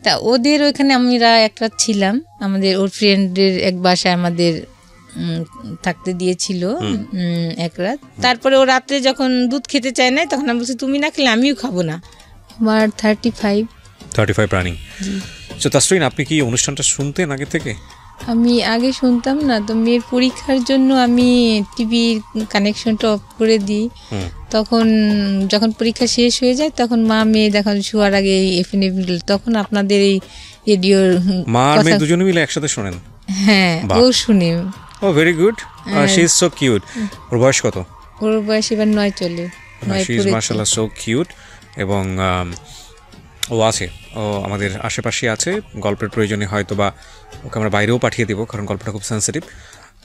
তা ওদের ওইখানে আমরা এক রাত ছিলাম, আমাদের ওর ফ্রেন্ডের এক বাসায় আমাদের থাকতে দিয়েছিল এক রাত। তারপরে ও রাত্রে যখন দুধ খেতে চায় না, তখন আমি বলছি তুমি না খেলে আমিও খাবো না। আমার 35 রানিং। তো তাসরিন, আপনি কি অনুষ্ঠানটা শুনতেন আগে থেকে? আমি আগে শুনতাম না, তো মেয়ের পরীক্ষার জন্য আমি টিভির কানেকশনটা অফ করে দিই। তখন যখন পরীক্ষা শেষ হয়ে যায় তখন মা মেয়ে দেখুন শোয়ার আগে এফএনএ, তখন আপনাদের এই রেডিওর মা আর মেয়ে দুজনে মিলে একসাথে শোনেন? হ্যাঁ, ও শুনে। ও very good, she is so cute. ওর বয়স কত? ওর বয়স এবার 9 চলে। শি ইজ মাশাআল্লাহ সো কিউট। এবং ও আছে, ও আমাদের আশেপাশে আছে। গল্পের প্রয়োজনে হয়তো বা ওকে আমরা বাইরেও পাঠিয়ে দেবো, কারণ গল্পটা খুব সেন্সিটিভ।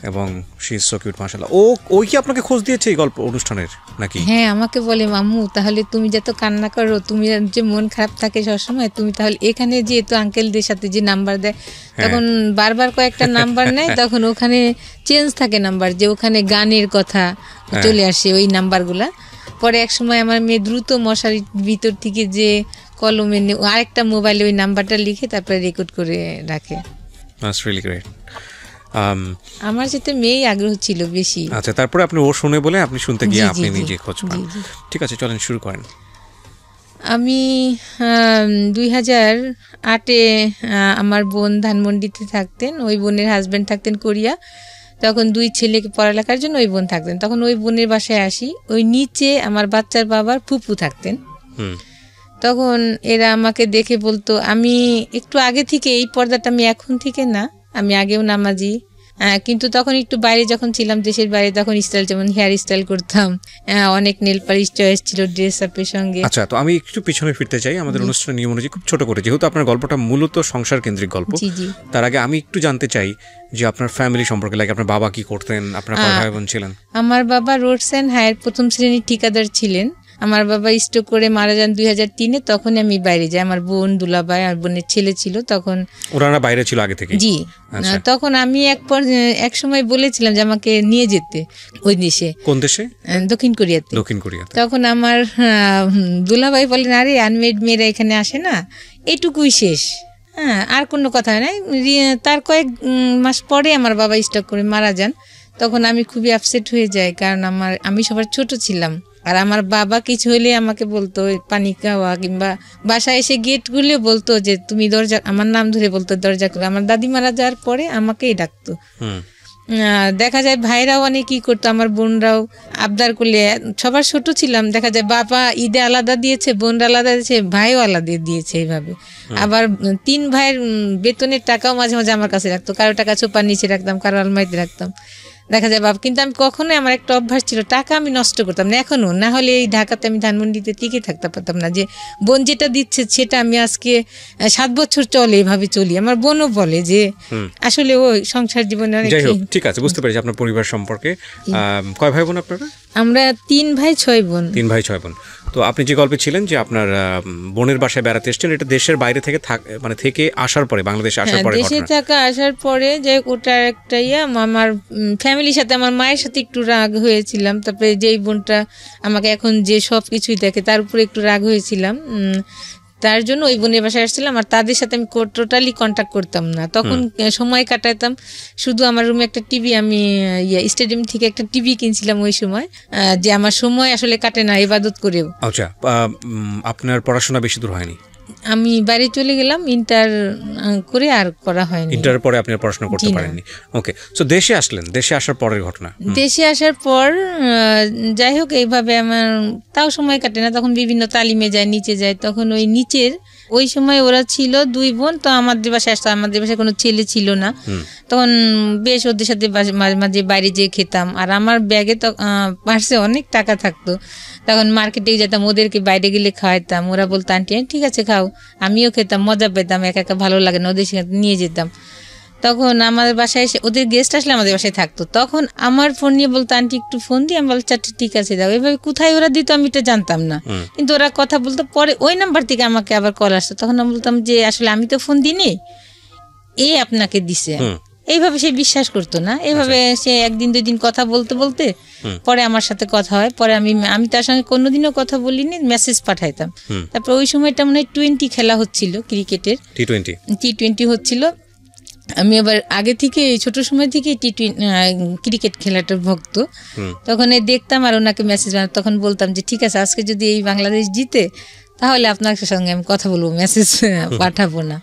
এবং শি ইজ সো কিউট মাশাআল্লাহ। ওই কি আপনাকে খোঁজ দিয়েছে এই গল্প অনুষ্ঠানের নাকি? হ্যাঁ, আমাকে বলে মাম্মু তাহলে তুমি যত কান্না করো, তুমি যে মন খারাপ থাকে সবসময়, তুমি তাহলে এখানে যে তো আঙ্কেলদের সাথে যে নাম্বার দেয়, তখন বারবার কয়েকটা নাম্বার নেয়, তখন ওখানে চেঞ্জ থাকে নাম্বার, যে ওখানে গানের কথা চলে আসে ওই নাম্বারগুলা। পরে এক সময় আমার মেয়ে দ্রুত মশারির ভিতর থেকে যে কলমে আরেকটা মোবাইলে ওই নাম্বারটা লিখে তারপরে রেকর্ড করে রাখে। That's really great. আমার সাথে মেয়েই আগ্রহ ছিল বেশি। আচ্ছা, তারপরে আপনি ও শুনে বলে আপনি শুনতে গিয়ে আপনি নিজে খোঁজ পান। ঠিক আছে, চলেন শুরু করেন। আমি 2008-এ আমার বোন ধানমন্ডিতে থাকতেন, ওই বোনের হাজব্যান্ড থাকতেন কোরিয়া। তখন 2 ছেলেকে পড়ালেখার জন্য ওই বোন থাকতেন। তখন ওই বোনের বাসায় আসি। ওই নিচে আমার বাচ্চার বাবার ফুপু থাকতেন। তখন এরা আমাকে দেখে বলতো, আমি একটু আগে থেকে এই পর্দাটা, আমি এখন থেকে না, আমি আগেও নামাজি, কিন্তু তখন একটু বাইরে যখন ছিলাম, দেশের বাইরে, তখন স্টাইল, যেমন হেয়ার স্টাইল করতাম, অনেক নেল পালিশ চয়েস ছিল ড্রেস আপের সঙ্গে। আচ্ছা, তো আমি একটু পিছনে ফিরতে চাই আমাদের অনুষ্ঠানের নিয়ম অনুযায়ী, খুব ছোট করে, যেহেতু আপনার গল্পটা মূলত সংসার কেন্দ্রিক গল্প। তার আগে আমি একটু জানতে চাই যে আপনার ফ্যামিলি সম্পর্কে, লাইক আপনার বাবা কি করতেন, আপনার কয় ভাই বোন ছিলেন? আমার বাবা রোডস অ্যান্ড হায়ার প্রথম শ্রেণীর ঠিকাদার ছিলেন। আমার বাবা স্ট্রোক করে মারা যান 2003-এ। তখন আমি বাইরে যাই, আমার বোন দুলাভাই আর বোনের ছেলে ছিল তখন। ওরা বাইরে ছিল আগে থেকে? জি। তখন আমি এক সময় বলেছিলাম যে আমাকে নিয়ে যেতে ওই দেশে। কোন দেশে? দক্ষিণ কোরিয়াতে। দক্ষিণ কোরিয়াতে। তখন আমার দুলাভাই বলেন, আরে আনমেড মেয়েরা এখানে আসে না, এটুকুই শেষ, হ্যাঁ, আর কোনো কথা নাই। তার কয়েক মাস পরে আমার বাবা স্ট্রোক করে মারা যান। তখন আমি খুবই আপসেট হয়ে যাই, কারণ আমি সবার ছোট ছিলাম। আর আমার বাবা কিছু হলে আমাকে বলতো পানি খাওয়া, কিংবা বাসায় এসে গেট খুলে বলতো যে তুমি দরজা, আমার নাম ধরে বলতো দরজা খুলে। আমার দাদি মারা যাওয়ার পরে আমাকেই ডাকতো। দেখা যায় ভাইরাও অনেক কি করতো, আমার বোনরাও আবদার করলে, সবার ছোট ছিলাম, দেখা যায় বাবা ঈদে আলাদা দিয়েছে, বোনরা আলাদা দিয়েছে, ভাইও আলাদা দিয়েছে, এইভাবে। আবার 3 ভাইয়ের বেতনের টাকাও মাঝে মাঝে আমার কাছে রাখতো, কারো টাকা চোপার নিচে রাখতাম, কারো আলমারিতে রাখতাম, দেখা যায় বাবা। কিন্তু আমি কখনোই, আমার একটা অভ্যাস ছিল, টাকা আমি নষ্ট করতাম না, এখনো না হলে এই ঢাকাতে আমি ধানমন্ডিতে টিকে থাকতে পারতাম না, যে বোন যেটা দিচ্ছে সেটা আমি আজকে 7 বছর চলে এভাবে চলি। আমার বোনও বলে যে আসলে ওই সংসার জীবনে অনেক। ঠিক আছে, বুঝতে পেরেছি আপনার পরিবার সম্পর্কে। কয় ভাই বোন আপনারা? আমরা 3 ভাই 6 বোন। 3 ভাই 6 বোন। তো আপনি যে গল্পে ছিলেন যে আপনার বোনের বাসায় বেড়াতে এসেছেন, এটা দেশের বাইরে থেকে থেকে আসার পরে, বাংলাদেশে আসার পরে, দেশে থাকা আসার পরে, যে ওটা একটা আমার ফ্যামিলির সাথে, আমার মায়ের সাথে একটু রাগ হয়েছিলাম। তারপরে যেই বোনটা আমাকে এখন যে সব কিছুই দেখে, তার উপরে একটু রাগ হয়েছিলাম, তার জন্য ওই বোনের বাসায় আসছিলাম। আর তাদের সাথে আমি টোটালি কন্ট্যাক্ট করতাম না, তখন সময় কাটাতাম শুধু। আমার রুমে একটা টিভি, আমি স্টেডিয়াম থেকে একটা টিভি কিনছিলাম ওই সময়, যে আমার সময় আসলে কাটে না ইবাদত করেও। আচ্ছা, আপনার পড়াশোনা বেশি দূর হয়নি? আমি বাইরে চলে গেলাম, ইন্টার করে আর করা হয়নি। ইন্টারের পরে আপনি পড়াশোনা করতে পারেননি। ওকে, সো দেশে আসলেন, দেশে আসার পরের ঘটনা। দেশে আসার পর যাই হোক, এইভাবে আমার তাও সময় কাটে না, তখন বিভিন্ন তালিমে যায়, নিচে যায়। তখন ওই নিচের ওই সময় ওরা ছিল 2 বোন, তো আমাদের বাসায় আসতো, আমাদের বাসায় কোনো ছেলে ছিল না। তখন বেশ ওদের সাথে মাঝে মাঝে বাইরে যেয়ে খেতাম। আর আমার ব্যাগে তো পার্সে অনেক টাকা থাকতো, তখন মার্কেটে যেতাম, ওদেরকে বাইরে গেলে খাওয়াইতাম। ওরা বলতো আন্টি ঠিক আছে খাও, আমিও খেতাম, মজা পেতাম, একা একা ভালো লাগে না, ওদের সাথে নিয়ে যেতাম। তখন আমাদের বাসায় এসে ওদের গেস্ট আসলে আমাদের বাসায় থাকতো, তখন আমার ফোন নিয়ে বলতো আন্টি একটু ফোন দিই, আমি বলছি আচ্ছা ঠিক আছে দাও। এভাবে কোথায় ওরা দিত আমি এটা জানতাম না, কিন্তু ওরা কথা বলতো। পরে ওই নাম্বার থেকে আমাকে আবার কল আসতো, তখন আমি বলতাম যে আসলে আমি তো ফোন দিইনি, আপনাকে দিছে। এইভাবে সে বিশ্বাস করতো না। এইভাবে সে একদিন 2 দিন কথা বলতে বলতে পরে আমার সাথে কথা হয়। পরে আমি তার সঙ্গে কোনোদিনও কথা বলিনি, মেসেজ পাঠাইতাম। তারপর ওই সময়টা মনে হয় টি20 খেলা হচ্ছিল, ক্রিকেটের টি20 হচ্ছিল। আমি আবার আগে থেকে ছোট সময় থেকে ক্রিকেট খেলাটার ভক্ত। তখন দেখতাম আর ওনাকে মেসেজ তখন বলতাম যে ঠিক আছে, আজকে যদি এই বাংলাদেশ জিতে তাহলে আপনার সঙ্গে আমি কথা বলবো, মেসেজ পাঠাবো না।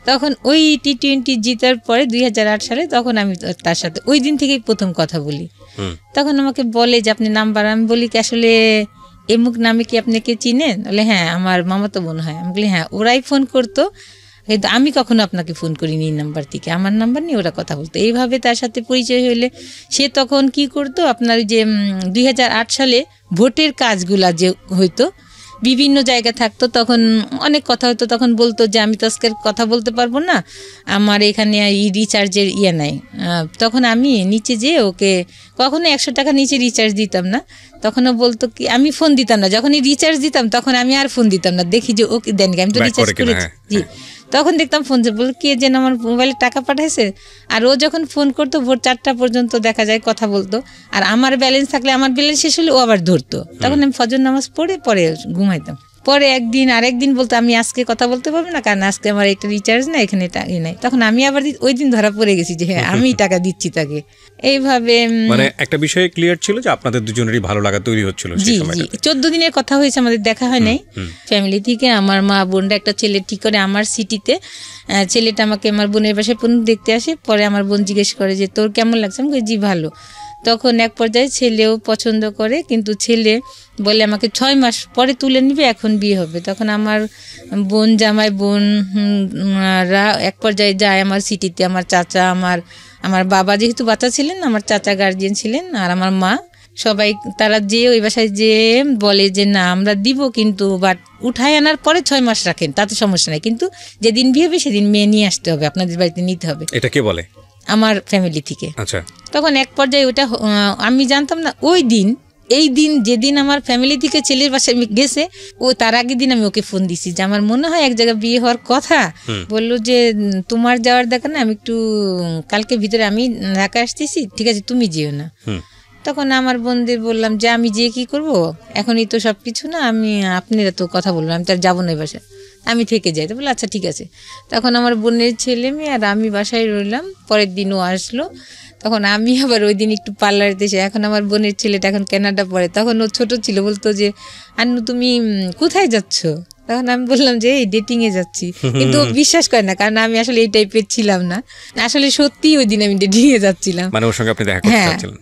তখন ওই টি20 জিতার পরে 2008 সালে তখন আমি তার সাথে ওই দিন থেকেই প্রথম কথা বলি। তখন আমাকে বলে যে আপনি নাম্বার, আমি বলি কি আসলে এমুক নামে কি আপনি কে চিনেন? বলে হ্যাঁ আমার মামাতো বোন হয়। আমি বলি হ্যাঁ ওরাই ফোন করতো, কিন্তু আমি কখনো আপনাকে ফোন করিনি এই নাম্বার থেকে, আমার নাম্বার নিয়ে ওরা কথা বলতো। এইভাবে তার সাথে পরিচয় হলে সে তখন কি করতো, আপনার যে 2008 সালে ভোটের কাজগুলা যে হইতো বিভিন্ন জায়গায় থাকতো, তখন অনেক কথা হতো। তখন বলতো যে আমি তো আজকে কথা বলতে পারবো না, আমার এখানে রিচার্জের নাই। তখন আমি নিচে যেয়ে ওকে কখনো 100 টাকা নিচে রিচার্জ দিতাম না। তখনও বলতো কি আমি ফোন দিতাম না, যখনই রিচার্জ দিতাম তখন আমি আর ফোন দিতাম না, দেখি যে ওকে দেন, আমি তো রিচার্জ করেছি। জি, তখন দেখতাম ফোন বল কে যেন আমার মোবাইলে টাকা পাঠাইছে। আর ও যখন ফোন করতো ভোর 4টা পর্যন্ত দেখা যায় কথা বলতো। আর আমার ব্যালেন্স থাকলে আমার ব্যালেন্স শেষ হলে ও আবার ধরতো। তখন আমি ফজর নামাজ পড়ে পরে ঘুমাইতাম। পরে আরেকদিন বলতো আমি আজকে কথা বলতে পারবো না, কারণ আজকে আমার একটা রিচার্জ না, এখানে নাই। তখন আমি আবার ওই দিন ধরা পড়ে গেছি যে হ্যাঁ আমি টাকা দিচ্ছি তাকে। এইভাবে মানে একটা বিষয় ক্লিয়ার ছিল যে আপনাদের দুজনেরই ভালো লাগা তৈরি হচ্ছিল। জি জি, 14 দিনের কথা হয়েছে, আমাদের দেখা হয় নাই। ফ্যামিলি থেকে আমার মা বোনরা একটা ছেলে ঠিক করে আমার সিটিতে, ছেলেটা আমাকে আমার বোনের বাসায় দেখতে আসে। পরে আমার বোন জিজ্ঞেস করে যে তোর কেমন লাগছে? আমি বলি জি ভালো। তখন এক পর্যায়ে ছেলেও পছন্দ করে, কিন্তু ছেলে বলে আমাকে 6 মাস পরে তুলে নিবে, এখন বিয়ে হবে। তখন আমার জামাই বোনরা এক পর্যায়ে যায় আমার সিটিতে। আমার চাচা, আমার বাবা যেহেতু বাচ্চা ছিলেন, আমার চাচা গার্জিয়ান ছিলেন, আর আমার মা, সবাই তারা যেয়ে ওই বাসায় যেয়ে বলে যে না আমরা দিব, কিন্তু বাট উঠায় আনার পরে 6 মাস রাখেন, তাতে সমস্যা নাই, কিন্তু যেদিন বিয়ে হবে সেদিন মেয়ে নিয়ে আসতে হবে, আপনাদের বাড়িতে নিতে হবে। এটা কে বলে? আমার ফ্যামিলি থেকে। আচ্ছা। তখন এক পর্যায়ে ওটা আমি জানতাম না। এই দিন যেদিন আমার ফ্যামিলি থেকে ছেলের বাসায় গেছে, ও তার আগের দিন আমি ওকে ফোন দিছি যে আমার মনে হয় এক জায়গায় বিয়ে হওয়ার কথা। বললো যে তোমার যাওয়ার দেখা না, আমি একটু কালকে ভিতরে আমি ঢাকা আসতেছি, ঠিক আছে তুমি যেও না। তখন আমার বোনদের বললাম যে আমি যেয়ে কি করব, এখনই তো সব কিছু না, আপনারা তো কথা বললাম, আমি তার যাবো না এই বাসায়, আমি থেকে যাই। তো বলে আচ্ছা ঠিক আছে। তখন আমার বোনের ছেলে মেয়ে আর আমি বাসায় রইলাম। পরের দিনও আসলো। তখন আমি আবার ওই দিন একটু পার্লারে এসে, এখন আমার বোনের ছেলেটা এখন কানাডা পড়ে, তখন ও ছোট ছিল, বলতো যে আন্নু তুমি কোথায় যাচ্ছ? তখন আমি বললাম যে এই ডেটিংয়ে যাচ্ছি, কিন্তু ও বিশ্বাস করে না, কারণ আমি আসলে এই টাইপের ছিলাম না। আসলে সত্যি ওই দিন আমি ডেটিংয়ে যাচ্ছিলাম, মানে ওর সঙ্গে আপনি দেখা করতে যাচ্ছিলেন।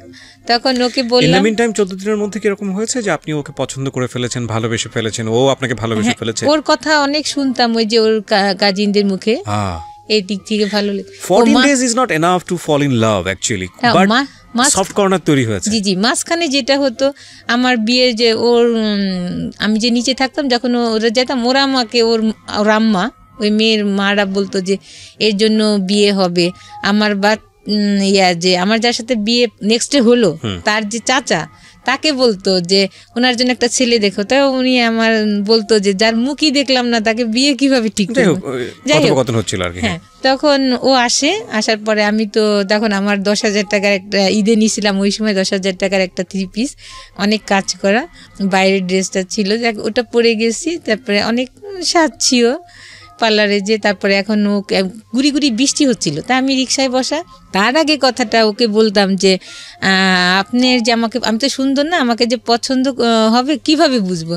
তখন ওকে বললাম, ইন দ্য মিনটাইম 14 দিনের মধ্যে কি এরকম হয়েছে যে আপনি ওকে পছন্দ করে ফেলেছেন, ভালোবেসে ফেলেছেন, ও আপনাকে ভালোবেসে ফেলেছে? ওর কথা অনেক শুনতাম, ওই যে ওর কাজিনদের মুখে, এই দিক থেকে ভালো লাগে। 14 days is not enough to fall in love actually, but soft corner তৈরি হয়েছে। জি জি, মাঝখানে যেটা হতো আমার বিয়ে, যে ওর আমি যে নিচে থাকতাম, যখন ওরা যেতাম, ওরা আমাকে ওর আম্মা, ওই মেয়ের মারা বলতো যে এর জন্য বিয়ে হবে। আমার যে আমার যার সাথে বিয়ে নেক্সট ডে হলো, তার যে চাচা, তাকে বলতো যে ওনার জন্য একটা ছেলে দেখো। তাই উনি আমার বলতো যে যার মুখই দেখলাম না তাকে বিয়ে কিভাবে ঠিক করবো। হ্যাঁ, তখন ও আসার পরে আমি তো তখন আমার 10,000 টাকার একটা ঈদে নিয়েছিলাম, ওই সময় 10,000 টাকার একটা 3 পিস, অনেক কাজ করা বাইরের ড্রেসটা ছিল, ওটা পরে গেছি। তারপরে অনেক সাজছিও পার্লারে যে। তারপরে এখন ও গুড়ি গুড়ি বৃষ্টি হচ্ছিল, তা আমি রিক্সায় বসা। তার আগে কথাটা ওকে বলতাম যে আপনার যে আমাকে, আমি তো সুন্দর না, আমাকে যে পছন্দ হবে কিভাবে বুঝবো?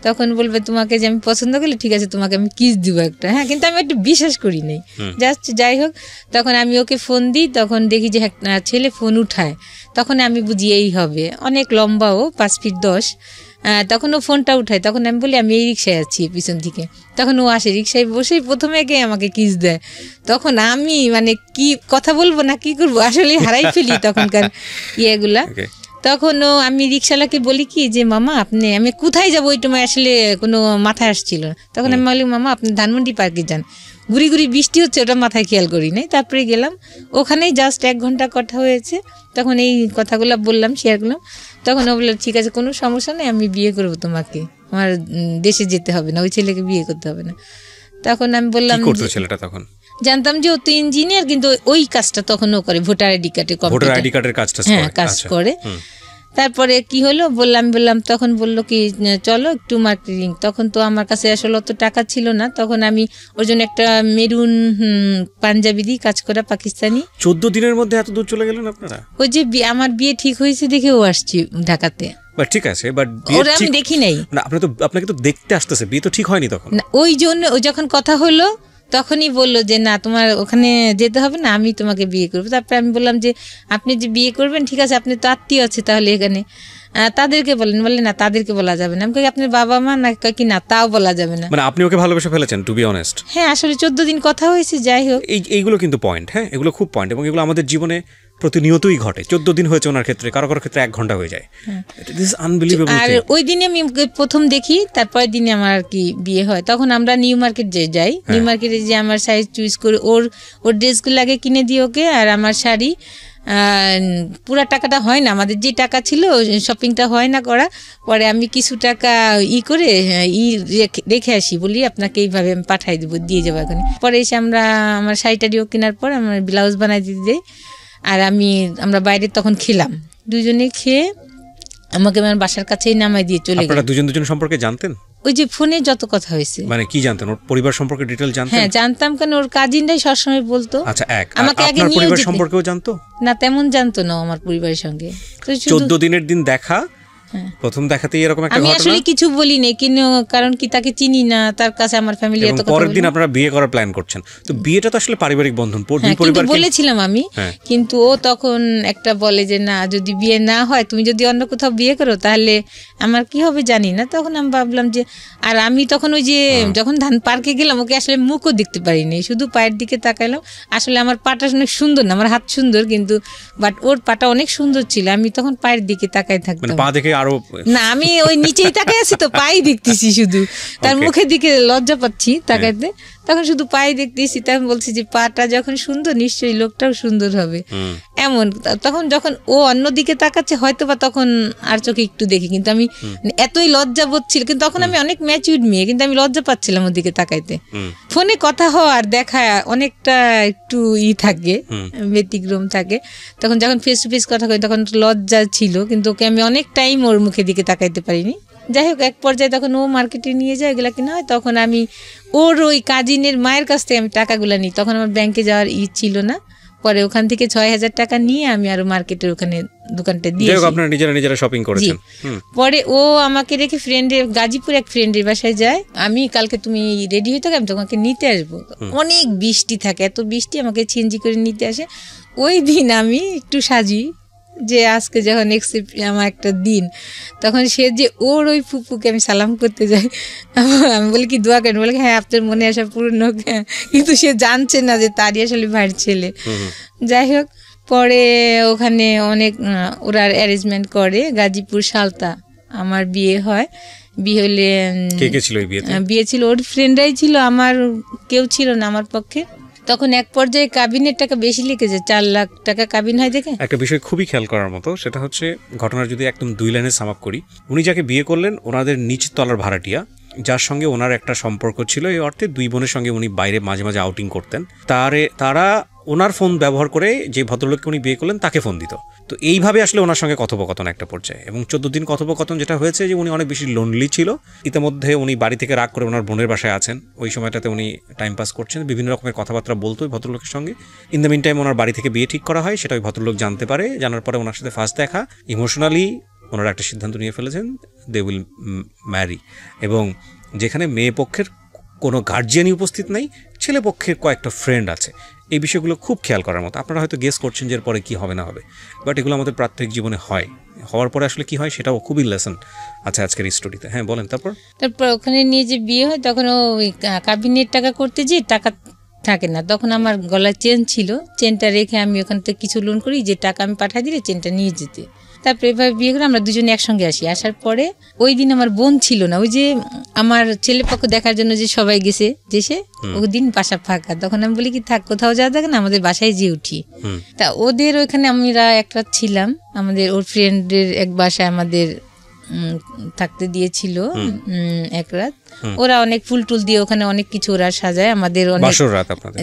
তখন বলবে তোমাকে যে আমি পছন্দ করলে ঠিক আছে তোমাকে আমি কিস দিব একটা। হ্যাঁ, কিন্তু আমি একটু বিশ্বাস করি নাই, জাস্ট যাই হোক। তখন আমি ওকে ফোন দিই, তখন দেখি যে ছেলে ফোন উঠায়, তখন আমি বুঝি এই হবে। অনেক লম্বা, ও 5 ফিট 10। তখন ও ফোনটা উঠায়, তখন আমি বলি আমি এই রিক্সায় আছি পিছন থেকে। তখন ও আসে, রিক্সায় বসেই প্রথমে গিয়ে আমাকে কিস দেয়। তখন আমি মানে কি কথা বলবো না কি করবো, আসলে হারাই ফেলি তখনকার ইয়েগুলা। তখন আমি রিক্সাওয়ালাকে বলি কি যে মামা আমি কোথায় যাবো, ওই সময় আসলে কোনো মাথায় আসছিল না। তখন আমি বলি মামা আপনি ধানমন্ডি পার্কে যান, গুড়ি গুড়ি বৃষ্টি হচ্ছে, ওটা মাথায় খেয়াল করি নাই। তারপরে গেলাম, ওখানেই জাস্ট 1 ঘন্টা কথা হয়েছে। তখন এই কথাগুলো বললাম, শেয়ার করলাম। তখন ও বললো ঠিক আছে কোনো সমস্যা নেই, আমি বিয়ে করবো তোমাকে, আমার দেশে যেতে হবে না, ওই ছেলেকে বিয়ে করতে হবে না। তখন আমি বললাম, কি করতো ছেলেটা তখন? জানতাম যে ও তো ইঞ্জিনিয়ার, কিন্তু ওই কাজটা তখন ও করে, ভোটার আইডি কার্ডের কাজটা হ্যাঁ কাজ করে। তারপরে কি হলো বললাম, তখন বললো কি চলো একটু মার্কেটিং। তখন তো আমার কাছে আসলে অত টাকা ছিল না, তখন আমি ওর জন্য একটা মেরুন পাঞ্জাবি দিই কাজ করা, পাকিস্তানি। 14 দিনের মধ্যে এত দূর চলে গেলেন আপনারা? ওই যে আমার বিয়ে ঠিক হয়েছে দেখে ও আসছি ঢাকাতে। ঠিক আছে, বাট ওরা আমি দেখি নাই। আপনাকে তো দেখতে আসতেছে, বিয়ে তো ঠিক হয়নি তখন। ওই জন্য ও যখন কথা হলো তখনই বললো যে না তোমার ওখানে যেতে হবে না, আমি তোমাকে বিয়ে করবো। তারপরে আমি বললাম যে আপনি যে বিয়ে করবেন ঠিক আছে, আপনি তো আত্মীয় আছে তাহলে এখানে, তাদেরকে বলেন। বললেন না তাদেরকে বলা যাবে না। আমি কই আপনার বাবা মা না, কি না তাও বলা যাবে না। মানে আপনি ওকে ভালোবেসে ফেলেছেন, টু বি অনেস্ট? হ্যাঁ আসলে 14 দিন কথা হয়েছে। যাই হোক, এইগুলো কিন্তু পয়েন্ট, হ্যাঁ এগুলো খুব পয়েন্ট, এবং এগুলো আমাদের জীবনে প্রতিনিয়তই ঘটে। 14 দিন হয়েছে ওনার ক্ষেত্রে, কারো কারো ক্ষেত্রে 1 ঘন্টা হয়ে যায়। আর ওই দিনে আমি প্রথম দেখি, তারপরের দিনে আমার আর কি বিয়ে হয়। তখন আমরা নিউ মার্কেট যাই, নিউ মার্কেটে যে আমার সাইজ চুজ করে ওর ড্রেসগুলো আগে কিনে দিই ওকে, আর আমার শাড়ি পুরা টাকাটা হয় না, আমাদের যে টাকা ছিল শপিংটা হয় না করা। পরে আমি কিছু টাকা করে রেখে আসি, বলি আপনাকে এইভাবে আমি পাঠাই দেবো, দিয়ে যাবো এখানে। পরে এসে আমার শাড়িটারিও কেনার পর আমার ব্লাউজ বানাই দিতে দেয়। আর আমরা বাইরে তখন খেলাম, দুজনে খেয়ে আমাকে আমার বাসার কাছেই নামাই দিয়ে চলে গেল। আপনারা দুজন সম্পর্কে জানতেন? ওই যে ফোনে যত কথা হয়েছে। মানে কি জানতেন? ওর পরিবার সম্পর্কে ডিটেইল জানতেন? হ্যাঁ জানতাম, কেন ওর কাজিনরাই সবসময় বলতো। আচ্ছা, আমাকে আগে আপনার নিয়ে পরিবার সম্পর্কেও জানতো না? তেমন জানতো না আমার পরিবারের সঙ্গে। 14 দিনের দিন দেখা, প্রথম দেখাতেই এরকম একটা ঘটনা। আমি আসলে কিছু বলি না, কিন্তু কারণ কি তাকে চিনি না, তার কাছে আমার ফ্যামিলি এত কথা। পরের দিন আপনারা বিয়ে করার প্ল্যান করছেন, তো বিয়েটা তো আসলে পারিবারিক বন্ধন, কিন্তু বলেছিলাম আমি, কিন্তু ও তখন একটা বলে যে না, যদি বিয়ে না হয়, তুমি যদি অন্য কোথাও বিয়ে করো তাহলে আমার কি হবে জানি না। তখন আমি ভাবলাম যে, আর আমি তখন ওই যে যখন ধান পার্কে গেলাম, ওকে আসলে মুখও দেখতে পারিনি, শুধু পায়ের দিকে তাকাইলাম। আসলে আমার পাটা অনেক সুন্দর না, আমার হাত সুন্দর কিন্তু, বাট ওর পাটা অনেক সুন্দর ছিল। আমি তখন পায়ের দিকে তাকাই থাকতাম, পা দেখে আরো না, আমি ওই নিচেই তাকাই আছি তো, পাই দেখতেছি শুধু, তার মুখের দিকে লজ্জা পাচ্ছি তাকাইতে। তখন শুধু পাই দেখতেছি, তখন বলছি যে পাটা যখন সুন্দর নিশ্চয়ই লোকটাও সুন্দর হবে, এমন। তখন যখন ও অন্যদিকে তাকাচ্ছে হয়তো বা তখন আর চোখে একটু দেখি, কিন্তু আমি এতই লজ্জা বোধ ছিল, কিন্তু তখন আমি অনেক ম্যাচিউরড মেয়ে, কিন্তু আমি লজ্জা পাচ্ছিলাম ওর দিকে তাকাইতে। ফোনে কথা হওয়ার দেখা অনেকটা একটু থাকে, ব্যতিক্রম থাকে। তখন যখন ফেস টু ফেস কথা কই তখন লজ্জা ছিল, কিন্তু ওকে আমি অনেক টাইম ওর মুখের দিকে তাকাইতে পারিনি। যাই হোক, এক পর্যায়ে তখন ও মার্কেটে নিয়ে যায়, এগুলা কিনা হয়। তখন আমি ওর ওই কাজিনের মায়ের কাছ থেকে আমি টাকাগুলো নিই। তখন আমার ব্যাংকে যাওয়ার ছিল না, পরে ওখান থেকে 6,000 টাকা নিয়ে আমি আরো মার্কেটের ওখানে দোকানটা দিয়ে আপনারা নিজেরা শপিং করেছেন। পরে ও আমাকে রেখে গাজীপুর এক ফ্রেন্ডের বাসায় যায়। আমি কালকে তুমি রেডি হয়ে থাকো, আমি তোমাকে নিতে আসবো। অনেক বৃষ্টি থাকে, এত বৃষ্টি, আমাকে ছিনজি করে নিতে আসে। ওই দিন আমি একটু সাজি যে আজকে যখন আমার একটা দিন, তখন সে যে ওর ওই ফুপুকে আমি সালাম করতে যাই, আমি বলি কি দোয়া করেন? বলে হ্যাঁ আপনার মনে আসা পূর্ণ হোক। কিন্তু সে জানছে না যে তারই আসলে ভাইয়ের ছেলে। যাই হোক, পরে ওখানে অনেক ওরা অ্যারেঞ্জমেন্ট করে, গাজীপুর সালতা আমার বিয়ে হয়। বিয়ে হলে বিয়ে ছিল ওর ফ্রেন্ডরাই ছিল, আমার কেউ ছিল না আমার পক্ষে। তখন এক পর্যায়ে কাবিনের টাকা বেশি লিখেছে, 4 লাখ টাকা কাবিন হয় দেখে। একটা বিষয় খুবই খেয়াল করার মতো, সেটা হচ্ছে ঘটনার যদি একদম 2 লাইনে সাম আপ করি, উনি যাকে বিয়ে করলেন ওনাদের নিচ তলার ভাড়াটিয়া, যার সঙ্গে ওনার একটা সম্পর্ক ছিল, এই অর্থে 2 বোনের সঙ্গে উনি বাইরে মাঝে মাঝে আউটিং করতেন। তারা ওনার ফোন ব্যবহার করে যে ভদ্রলোককে উনি বিয়ে করলেন তাকে ফোন দিত। তো এইভাবে আসলে ওনার সঙ্গে কথোপকথন একটা পর্যায়ে, এবং 14 দিন কথোপকথন যেটা হয়েছে যে উনি অনেক বেশি লোনলি ছিল। ইতিমধ্যে উনি বাড়ি থেকে রাগ করে ওনার বোনের বাসায় আছেন, ওই সময়টাতে উনি টাইম পাস করছেন, বিভিন্ন রকমের কথাবার্তা বলতো ওই ভদ্রলোকের সঙ্গে। ইন দ্য মিন টাইম ওনার বাড়ি থেকে বিয়ে ঠিক করা হয়, সেটা ওই ভদ্রলোক জানতে পারে। জানার পরে ওনার সাথে ফার্স্ট দেখা, ইমোশনালি ওনারা একটা সিদ্ধান্ত নিয়ে ফেলেছেন, দে উইল ম্যারি। এবং যেখানে মেয়ে পক্ষের কোনো গার্জিয়ানই উপস্থিত নাই, ছেলে পক্ষের কয়েকটা ফ্রেন্ড আছে। এই বিষয়গুলো খুব খেয়াল করার মতো। আপনারা হয়তো গেস করছেন যে এরপরে কী হবে না হবে, বাট এগুলো আমাদের প্রাত্যহিক জীবনে হয়। হওয়ার পরে আসলে কি হয় সেটাও খুবই লেসন আছে আজকের স্টোরিতে। হ্যাঁ বলেন। তারপর ওখানে নিয়ে যে বিয়ে হয়, তখন ওই কাবিনের টাকা করতে যে টাকা থাকে না, তখন আমার গলায় চেন ছিল, চেনটা রেখে আমি ওখান থেকে কিছু লোন করি, যে টাকা আমি পাঠিয়ে দিলে চেনটা নিয়ে যেতে। তারপরে এভাবে বিয়ে করে আমরা দুজনে একসঙ্গে আসি। আসার পরে ওই দিন আমার বোন ছিল না, ওই যে আমার ছেলে পক্ষ দেখার জন্য যে সবাই গেছে দেশে, ওই দিন বাসা ফাঁকা। তখন আমি বলি কি থাক, কোথাও যাওয়া থাকে না, আমাদের বাসায় যেয়ে উঠি। তা ওদের ওইখানে আমরা একটা ছিলাম, আমাদের ওর ফ্রেন্ডের এক বাসায় আমাদের থাকতে দিয়েছিল এক রাত। ওরা অনেক ফুল টুল দিয়ে ওখানে অনেক কিছু ওরা সাজায় আমাদের, অনেক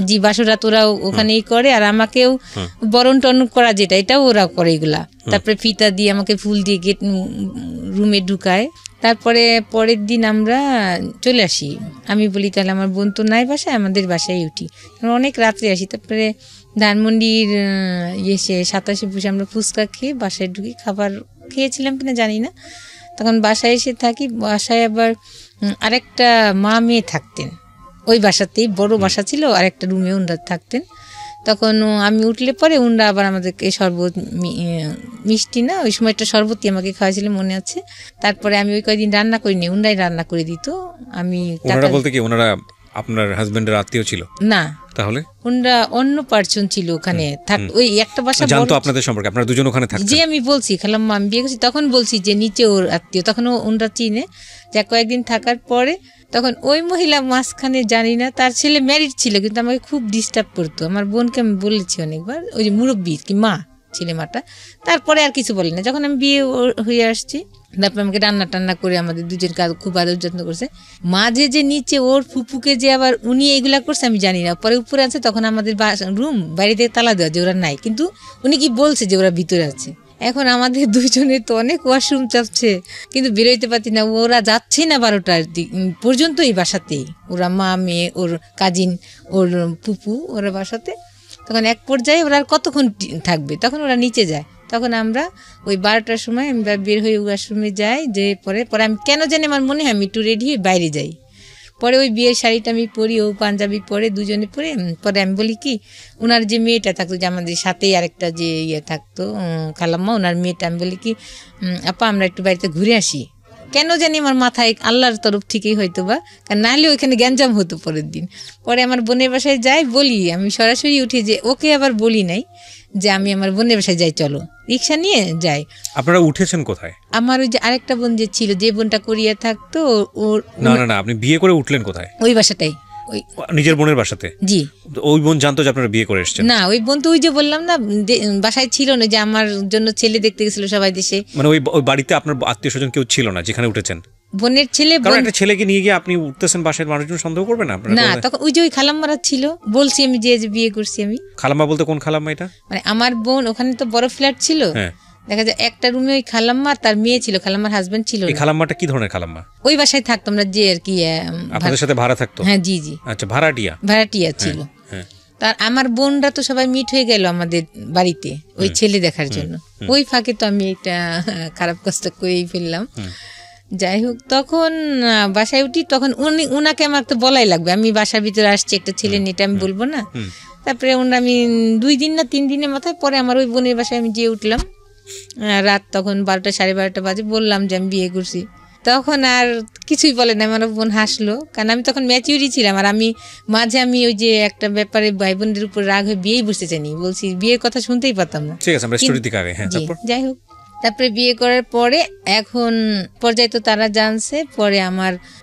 জি বাসর রাত ওরা ওখানেই করে। আর আমাকেও বরণ টরণ করা যেটা এটাও ওরা করে এগুলা। তারপরে ফিতা দিয়ে আমাকে ফুল দিয়ে গেট রুমে ঢুকায়। তারপরে পরের দিন আমরা চলে আসি। আমি বলি তাহলে আমার বোন তো নাই বাসায়, আমাদের বাসায় উঠি, অনেক রাত্রে আসি। তারপরে ধানমন্ডির এসে 27 বসে আমরা ফুচকা খেয়ে বাসায় ঢুকি। খাবার খেয়েছিলাম কিনা জানি না। তখন বাসায় এসে থাকি। বাসায় আবার আরেকটা মা মেয়ে থাকতেন ওই বাসাতেই, বড় বাসা ছিল, আরেকটা রুমে ওনারা থাকতেন। তখন আমি উঠলে পরে ওনারা আবার আমাদেরকে শরবত, মিষ্টি না ওই সময় একটা শরবতই আমাকে খাওয়াইছিল মনে আছে। তারপরে আমি ওই কয়েকদিন রান্না করিনি, ওনারাই রান্না করে দিত। আমি বলতে কি ওনারা আপনার হাজবেন্ডের আত্মীয় ছিল না, তাহলে ওনারা অন্য পার্সন ছিল ওখানে ওই একটা বাসা জানতো আপনাদের সম্পর্কে, আপনারা দুজন ওখানে থাকতেন। যে আমি বলছি খালাম্মা আমি বিয়ে করছি, তখন বলছি যে নিচে ওর আত্মীয়, তখন ওনারা চিনে। যা কয়েকদিন থাকার পরে তখন ওই মহিলা মাঝখানে জানি না, তার ছেলে ম্যারিড ছিল কিন্তু আমাকে খুব ডিস্টার্ব করতো। আমার বোনকে আমি বলেছি অনেকবার, ওই যে মুরব্বী কি মা ছেলে মাটা। তারপরে আর কিছু বলি না। যখন আমি বিয়ে হয়ে আসছি তারপর আমাকে রান্না টান্না করে আমাদের দুজন খুব আদর যত্ন করছে। মাঝে যে নিচে ওর ফুপুকে যে আবার উনি এগুলা করছে আমি জানি না। পরে উপরে আছে, তখন আমাদের রুম বাইরে থেকে তালা দেওয়া যে ওরা নাই, কিন্তু উনি কি বলছে যে ওরা ভিতরে আছে। এখন আমাদের দুজনে তো অনেক ওয়াশরুম চাপছে কিন্তু বেরোইতে পারছি না। ওরা যাচ্ছে না 12টার পর্যন্ত এই বাসাতেই, ওরা মা মেয়ে ওর কাজিন ওর পুপু ওরা বাসাতে। তখন এক পর্যায়ে ওরা আর কতক্ষণ থাকবে, তখন ওরা নিচে যায়। তখন আমরা ওই 12টার সময় আমরা বের হয়ে ওয়াশরুমে যাই। যে পরে আমি কেন জানি আমার মনে হয় আমি একটু রেডি হয়ে বাইরে যাই। পরে ওই বিয়ের শাড়িটা আমি পরি, ও পাঞ্জাবি পরে, দুজনে পরে। পরে আমি বলি কি ওনার যে মেয়েটা থাকতো, যে আমাদের সাথেই আরেকটা যে ইয়ে থাকতো খালাম্মা, ওনার মেয়েটা, আমি বলি কি আপা আমরা একটু বাড়িতে ঘুরে আসি। কেন জানি আমার মাথায় আল্লাহর তরফ থেকেই হয়তো বা, কারণ নাহলে ওইখানে গ্যাঞ্জাম হতো পরের দিন। পরে আমার বোনের বাসায় যাই, বলি আমি সরাসরি উঠে, যে ওকে আবার বলি নাই যে আমি আমার বোনের বাসায় যাই, চলো রিক্সা নিয়ে যাই। আপনারা উঠেছেন কোথায়? আমার ওই যে আরেকটা বোন যে ছিল, যে বোনটা কোরিয়া থাকতো, ওর না আপনি বিয়ে করে উঠলেন কোথায়? ওই বাসাটাই, ওই নিজের বোনের বাসাতে? জি। ওই বোন জানতো যে আপনারা বিয়ে করে এসেছেন? না, ওই বোন তো ওই যে বললাম না বাসায় ছিল না, যে আমার জন্য ছেলে দেখতে গেছিল সবাই দেশে। মানে ওই বাড়িতে আপনার আত্মীয় স্বজন কেউ ছিল না যেখানে উঠেছেন? বোনের ছেলে, কারণ একটা ছেলেকে নিয়ে গিয়ে আপনি উঠতেছেন, বাসায় মানুষজন সন্দেহ করবে না? না, তখন ওই যে ওই খালাম্মারা ছিল, বলছি আমি যে বিয়ে করছি আমি। খালাম্মা বলতে কোন খালাম্মা এটা? মানে আমার বোন, ওখানে তো বড় ফ্ল্যাট ছিল, দেখা যায় একটা রুমে ওই খালাম্মা তার মেয়ে ছিল, খালাম্মার হাজবেন্ড ছিল। এই খালাম্মাটা কি ধরনের খালাম্মা? ওই বাসায় থাকতো আমরা, যে আর কি আপনাদের সাথে ভাড়া থাকতো? হ্যাঁ জি জি। আচ্ছা, ভাড়াটিয়া ছিল। তার আমার বোনরা তো সবাই মিট হয়ে গেল আমাদের বাড়িতে ওই ছেলে দেখার জন্য। ওই ফাঁকে তো আমি একটা খারাপ কাজটা করেই ফেললাম। যাই হোক, তখন বাসায় উঠি, তখন উনাকে আমার তো বলাই লাগবে, আমি বাসার ভিতরে আসছি একটা ছেলে নিয়ে, এটা আমি বলবো না। তারপরে আমি 2 দিন না 3 দিনের মাথায় পরে আমার ওই বোনের বাসায় আমি যেয়ে উঠলাম রাত, তখন 12টা 12:30 বাজে, বললাম যে আমি বিয়ে করছি। তখন আর কিছুই বলে না, আমার বোন হাসলো, কারণ আমি তখন ম্যাচিউরি ছিলাম। আর আমি মাঝে ওই যে একটা ব্যাপারে ভাই বোনদের উপর রাগ হয়ে বিয়েই বসতে চাইনি, বলছি বিয়ের কথা শুনতেই পারতাম না। ঠিক আছে, আমরা স্টোরি দিকে আগে। হ্যাঁ, যাই হোক, তারপরে বিয়ে করার পরে এখন পর্যায়ে তো তারা জানছে। পরে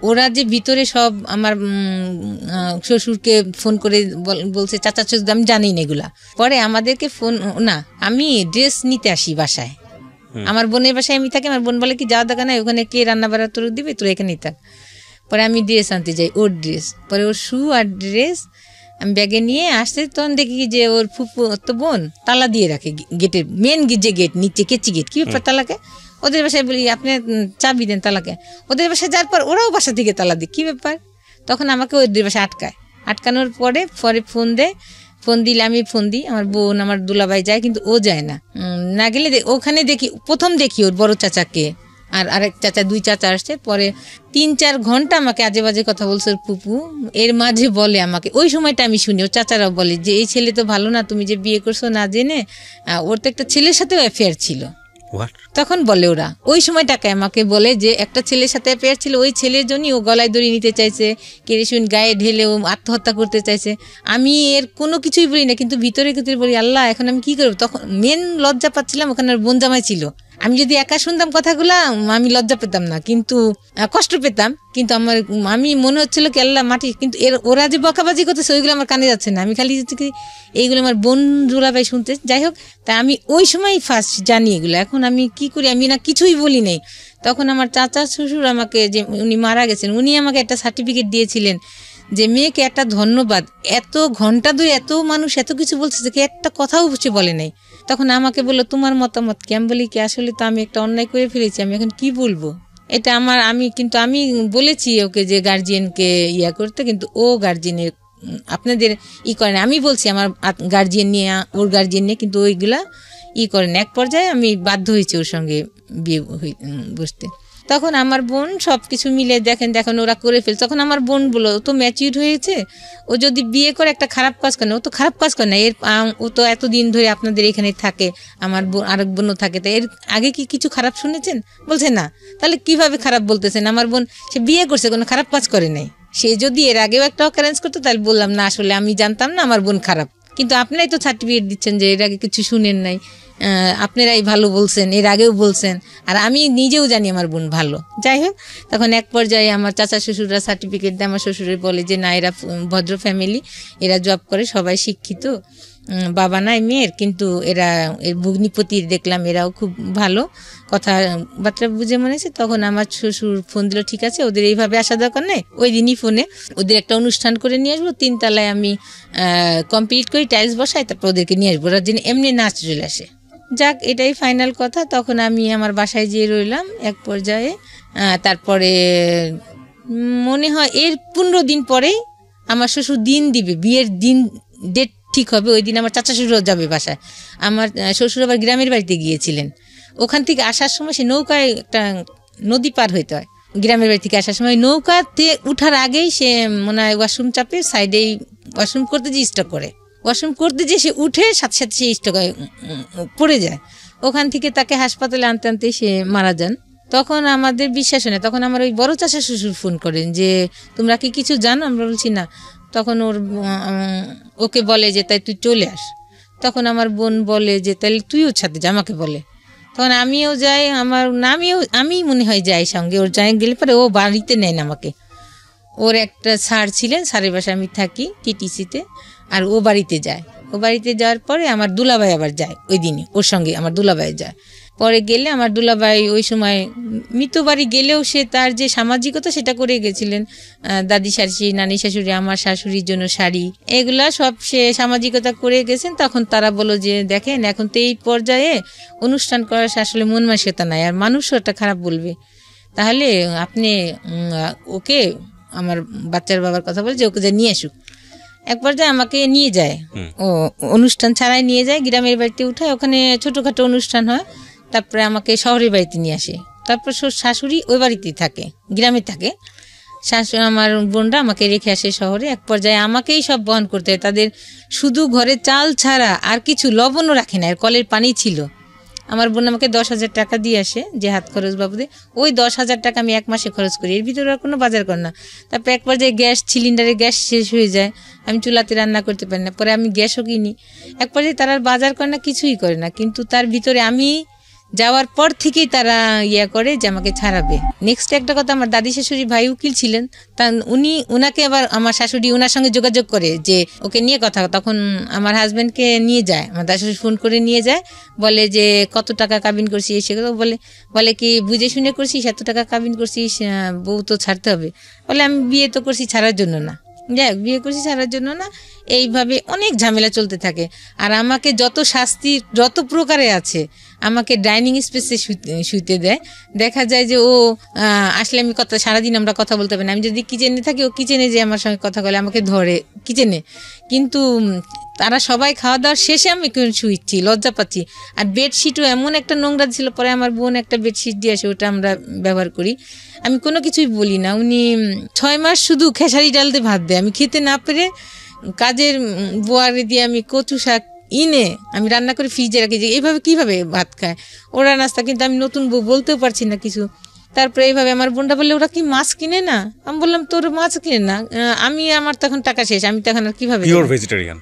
ওরা যে ভিতরে সব আমার শ্বশুরকে ফোন করে বলছে চাচা চুচ, আমি জানি না এগুলা। পরে আমাদেরকে ফোন না, আমি ড্রেস নিতে আসি বাসায়, আমার বোনের বাসায় আমি থাকি। আমার বোন বলে কি যাওয়া দেখা নাই, ওখানে কে রান্না বাড়া তোর দিবে, তোর এখানেই থাক। পরে আমি ড্রেস আনতে যাই, ওর ড্রেস, পরে ওর শু আর ড্রেস আমি ব্যাগে নিয়ে আসতে, তখন দেখি যে ওর ফুপু তো বোন তালা দিয়ে রাখে গেটের, মেন যে গেট নিচে কেচি গেট, কি ব্যাপার তালাকে? ওদের বাসায় বলি আপনি চাবি দেন তালাকে। ওদের বাসায় যাওয়ার পর ওরাও বাসা থেকে তালা দিই, কী ব্যাপার? তখন আমাকে ওদের বাসায় আটকানোর পরে ফোন দিলে আমি ফোন দিই, আমার বোন আমার দুলাভাই যায়, কিন্তু ও যায় না গেলে ওখানে প্রথম দেখি ওর বড় চাচাকে, আর আরেক চাচা, 2 চাচা আসছে। পরে 3-4 ঘন্টা আমাকে আজে বাজে কথা বলছে ওর ফুপু। এর মাঝে বলে আমাকে, ওই সময়টা আমি শুনি, ওর চাচারাও বলে যে এই ছেলে তো ভালো না, তুমি যে বিয়ে করছো না জেনে, ওর তো একটা ছেলের সাথেও অ্যাফেয়ার ছিল। তখন বলে ওরা, ওই সময়টাকে আমাকে বলে যে একটা ছেলের সাথে অ্যাফেয়ার ছিল, ওই ছেলের জন্যই ও গলায় দড়ি নিতে চাইছে, কেরোসিন গায়ে ঢেলে ও আত্মহত্যা করতে চাইছে। আমি এর কোনো কিছুই বলি না, কিন্তু ভিতরে বলি আল্লাহ এখন আমি কি করবো। তখন মেন লজ্জা পাচ্ছিলাম, ওখানে বোন জামাই ছিল। আমি যদি একা শুনতাম কথাগুলা আমি লজ্জা পেতাম না, কিন্তু কষ্ট পেতাম, কিন্তু আমি মনে হচ্ছিল কি আল্লাহ মাটি, কিন্তু ওরা যে বকাবাজি করতেছে ওইগুলো আমার কানে যাচ্ছে না, আমি খালি এইগুলো আমার বোন দুলাভাই শুনতে। যাই হোক, তা আমি ওই সময় ফার্স্ট জানি এগুলো। এখন আমি কি করি, আমি না কিছুই বলি নাই, তখন আমার চাচা শ্বশুর আমাকে, যে উনি মারা গেছেন, উনি আমাকে একটা সার্টিফিকেট দিয়েছিলেন যে মেয়েকে একটা ধন্যবাদ, এত ঘন্টা ধরে এত মানুষ এত কিছু বলছে যে একটা কথাও সে বলে নাই। তখন আমাকে বললো তোমার মতামত কি? আমি বলি কি আসলে তো আমি একটা অন্যায় করে ফেলেছি, আমি এখন কি বলবো, এটা আমার, আমি বলেছি ওকে যে গার্জিয়ানকে ইয়া করতে, কিন্তু ও গার্জিয়ানের আপনাদের করে না। আমি বলছি আমার গার্জিয়ান নিয়ে, ওর গার্জিয়ান নিয়ে, কিন্তু ওইগুলা করেন। এক পর্যায়ে আমি বাধ্য হয়েছি ওর সঙ্গে বিয়ে বসতে। তখন আমার বোন সব কিছু মিলে দেখেন ওরা করে ফেলছে। তখন আমার বোন বললো ও তো ম্যাচিউর হয়েছে, ও যদি বিয়ে করে একটা খারাপ কাজ করে না, ও তো খারাপ কাজ করে না, ও তো এতদিন ধরে আপনাদের এখানে থাকে, আমার বোন আরেক বোনও থাকে, তাই এর আগে কি কিছু খারাপ শুনেছেন? বলছে না। তাহলে কিভাবে খারাপ বলতেছেন? আমার বোন সে বিয়ে করছে, কোনো খারাপ কাজ করে নাই। সে যদি এর আগেও একটা অকারেন্স করতো তাহলে বললাম না আসলে আমি জানতাম না আমার বোন খারাপ, কিন্তু আপনারাই তো সার্টিফিকেট দিচ্ছেন যে এর আগে কিছু শুনেন নাই, আপনারাই ভালো বলছেন, এর আগেও বলছেন, আর আমি নিজেও জানি আমার বোন ভালো। যাই হোক, তখন এক পর্যায়ে আমার চাচা শ্বশুররা সার্টিফিকেট দেয়, আমার শ্বশুরের বলে যে না এরা ভদ্র ফ্যামিলি, এরা জব করে, সবাই শিক্ষিত, বাবা নাই মেয়ের, কিন্তু এরা এর ভগ্নিপতির দেখলাম এরাও খুব ভালো, কথাবার্তা বুঝে মনে হচ্ছে। তখন আমার শ্বশুর ফোন দিল, ঠিক আছে ওদের এইভাবে আসা দরকার নেই, ওই দিনই ফোনে ওদের একটা অনুষ্ঠান করে নিয়ে আসবো, 3 তলায় আমি কমপ্লিট করি, টাইলস বসাই, তারপর ওদেরকে নিয়ে আসবো, ওরা যেন এমনি নাচ চলে আসে। যাক, এটাই ফাইনাল কথা। তখন আমি আমার বাসায় যেয়ে রইলাম। এক পর্যায়ে তারপরে মনে হয় এর 15 দিন পরেই আমার শ্বশুর দিন দিবে, বিয়ের দিন ডেট ঠিক হবে, ওই দিন আমার চাচা শ্বশুর যাবে বাসায়। আমার শ্বশুর আবার গ্রামের বাড়িতে গিয়েছিলেন, ওখান থেকে আসার সময় সে নৌকায় একটা নদী পার হইতে হয়, গ্রামের বাড়ি থেকে আসার সময় নৌকাতে উঠার আগেই সে মনে হয় ওয়াশরুম চাপে সাইডেই ওয়াশরুম করতে যে স্টক করে, ওয়াশরুম করতে যে সে উঠে সাথে সাথে সে স্টক পড়ে যায়। ওখান থেকে তাকে হাসপাতালে আনতে আনতে সে মারা যান। তখন আমাদের বিশ্বাস হয় না, তখন আমার ওই বড় চাচা শ্বশুর ফোন করেন যে তোমরা কি কিছু জানো? আমরা বলছি না। তখন ওকে বলে যে তাই তুই চলে আস। তখন আমার বোন বলে যে তাহলে তুই ওর সাথে যা, আমাকে বলে। তখন আমিও যাই, আমি মনে হয় যাই সঙ্গে, ওর যাই গেলে পরে ও বাড়িতে নেন আমাকে। ওর একটা স্যার ছিলেন, স্যারের বাসায় আমি থাকি টিটিসিতে, আর ও বাড়িতে যায়। ও বাড়িতে যাওয়ার পরে আমার দুলাভাই আবার যায় ওই দিনই, ওর সঙ্গে আমার দুলাভাই যায়। পরে গেলে আমার দুলাভাই ওই সময় মৃত বাড়ি গেলেও সে তার যে সামাজিকতা সেটা করে গেছিলেন, দাদি শাশুড়ি, নানি শাশুড়ি, আমার শাশুড়ির জন্য শাড়ি, এগুলা সব সে সামাজিকতা করে গেছেন। তখন তারা বলল যে দেখেন এখন তো এই পর্যায়ে অনুষ্ঠান করার আসলে মন মানসিকতা নাই, আর মানুষও একটা খারাপ বলবে, তাহলে আপনি ওকে, আমার বাচ্চার বাবার কথা বলে যে ওকে যে নিয়ে আসুক। এক পর্যায়ে আমাকে নিয়ে যায়, ও অনুষ্ঠান ছাড়াই নিয়ে যায়, গ্রামের বাড়িতে উঠায়, ওখানে ছোটোখাটো অনুষ্ঠান হয়, তারপরে আমাকে শহরের বাড়িতে নিয়ে আসে। তারপর শাশুড়ি ওই বাড়িতেই থাকে, গ্রামে থাকে। আমার বোনরা আমাকে রেখে আসে শহরে। এক পর্যায়ে আমাকেই সব বহন করতে হয়, তাদের শুধু ঘরে চাল ছাড়া আর কিছু লবণও রাখে না, কলের পানি ছিল। আমার বোন আমাকে 10,000 টাকা দিয়ে আসে যে হাত খরচ বাবদে, ওই 10,000 টাকা আমি 1 মাসে খরচ করি, এর ভিতরে আর কোনো বাজার কর না। তারপর এক পর্যায়ে সিলিন্ডারে গ্যাস শেষ হয়ে যায়, আমি চুলাতে রান্না করতে পারি না, পরে আমি গ্যাসও কিনি। এক পর্যায়ে তারা আর বাজার করে না, কিছুই করে না, কিন্তু তার ভিতরে আমি যাওয়ার পর থেকেই তারা করে যে আমাকে ছাড়াবে। নেক্সট একটা কথা, আমার দাদি শাশুড়ি ভাই উকিল ছিলেন, তা উনাকে আবার আমার শাশুড়ি ওনার সঙ্গে যোগাযোগ করে যে ওকে নিয়ে কথা। তখন আমার হাজব্যান্ডকে নিয়ে যায়, আমার দাদি শাশুড়ি ফোন করে নিয়ে যায়, বলে যে কত টাকা কাবিন করছিস, সেগুলো বলে কি বুঝে শুনে করছিস, এত টাকা কাবিন করছিস, বউ তো ছাড়তে হবে। বলে আমি বিয়ে তো করছি ছাড়ার জন্য না, যাই বিয়ে করছি ছাড়ার জন্য না। এইভাবে অনেক ঝামেলা চলতে থাকে। আর আমাকে যত শাস্তি যত প্রকারে আছে, আমাকে ডাইনিং স্পেসে শুতে দেয়। দেখা যায় যে ও আসলে আমি সারাদিন আমরা কথা বলতে পারি না, আমি যদি কিচেনে থাকি ও কিচেনে যে আমার সঙ্গে কথা বলে, আমাকে ধরে কিচেনে। কিন্তু তারা সবাই খাওয়া দাওয়ার শেষে আমি শুইছি, লজ্জা পাচ্ছি। আর বেডশিটও এমন একটা নোংরা ছিল, পরে আমার বোন একটা বেডশিট দিয়ে আসে, ওটা আমরা ব্যবহার করি। আমি কোনো কিছুই বলি না। উনি 6 মাস শুধু খেসারি ডাল দিয়ে ভাত দেয়, আমি খেতে না পেরে কাজের বোয়ারে দিয়ে আমি কচু শাক আমি রান্না করে ফ্রিজে রাখি, যে এইভাবে কীভাবে ভাত খায় ওরা নাস্তা, কিন্তু আমি নতুন বউ বলতেও পারছি না কিছু। তারপরে এইভাবে আমার বোনটা বললে ওরা কি মাছ কিনে না? আমি বললাম তোর মাছ কিনে না, আমার তখন টাকা শেষ, আমি তখন আর কীভাবে ভেজিটেরিয়ান।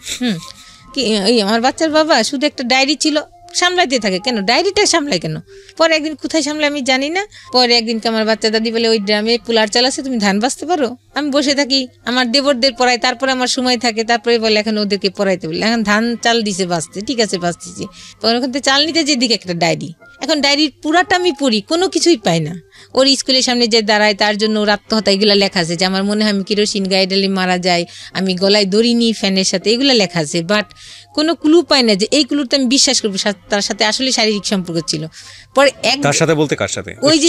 আমার বাচ্চার বাবা শুধু একটা ডায়েরি ছিল, সামলাইতে থাকে, কেন ডায়েরিটা সামলায় কেন? পরে একদিন কোথায় সামলায় আমি জানি না। পরে একদিনকে আমার বাচ্চা দাদি বলে ওই ড্রামে পুলার চাল আছে, তুমি ধান বাঁচতে পারো? আমি বসে থাকি, আমার দেবরদের পড়াই, তারপরে আমার সময় থাকে, তারপরে বলে এখন ওদেরকে পড়াইতে বলে, এখন ধান চাল দিছে বাঁচতে, ঠিক আছে বাঁচতেছি। পরে ওখান থেকে চাল নিতে যেদিকে একটা ডায়েরি, এখন ডায়েরির পুরাটা আমি পড়ি, কোনো কিছুই পাই না। ওর স্কুলের সামনে যে দাঁড়ায় তার জন্য ওর আত্মহত্যা, এগুলো লেখা আছে যে আমার মনে হয় আমি কেরোসিন গায়ে ঢেলে মারা যাই, আমি গলায় দড়ি নিই ফ্যানের সাথে, এগুলো লেখা আছে। বাট কোনো ক্লু পাই না যে এই ক্লুতে আমি বিশ্বাস করবো তার সাথে আসলে শারীরিক সম্পর্ক ছিল। পরে তার সাথে বলতে কার সাথে? ওই যে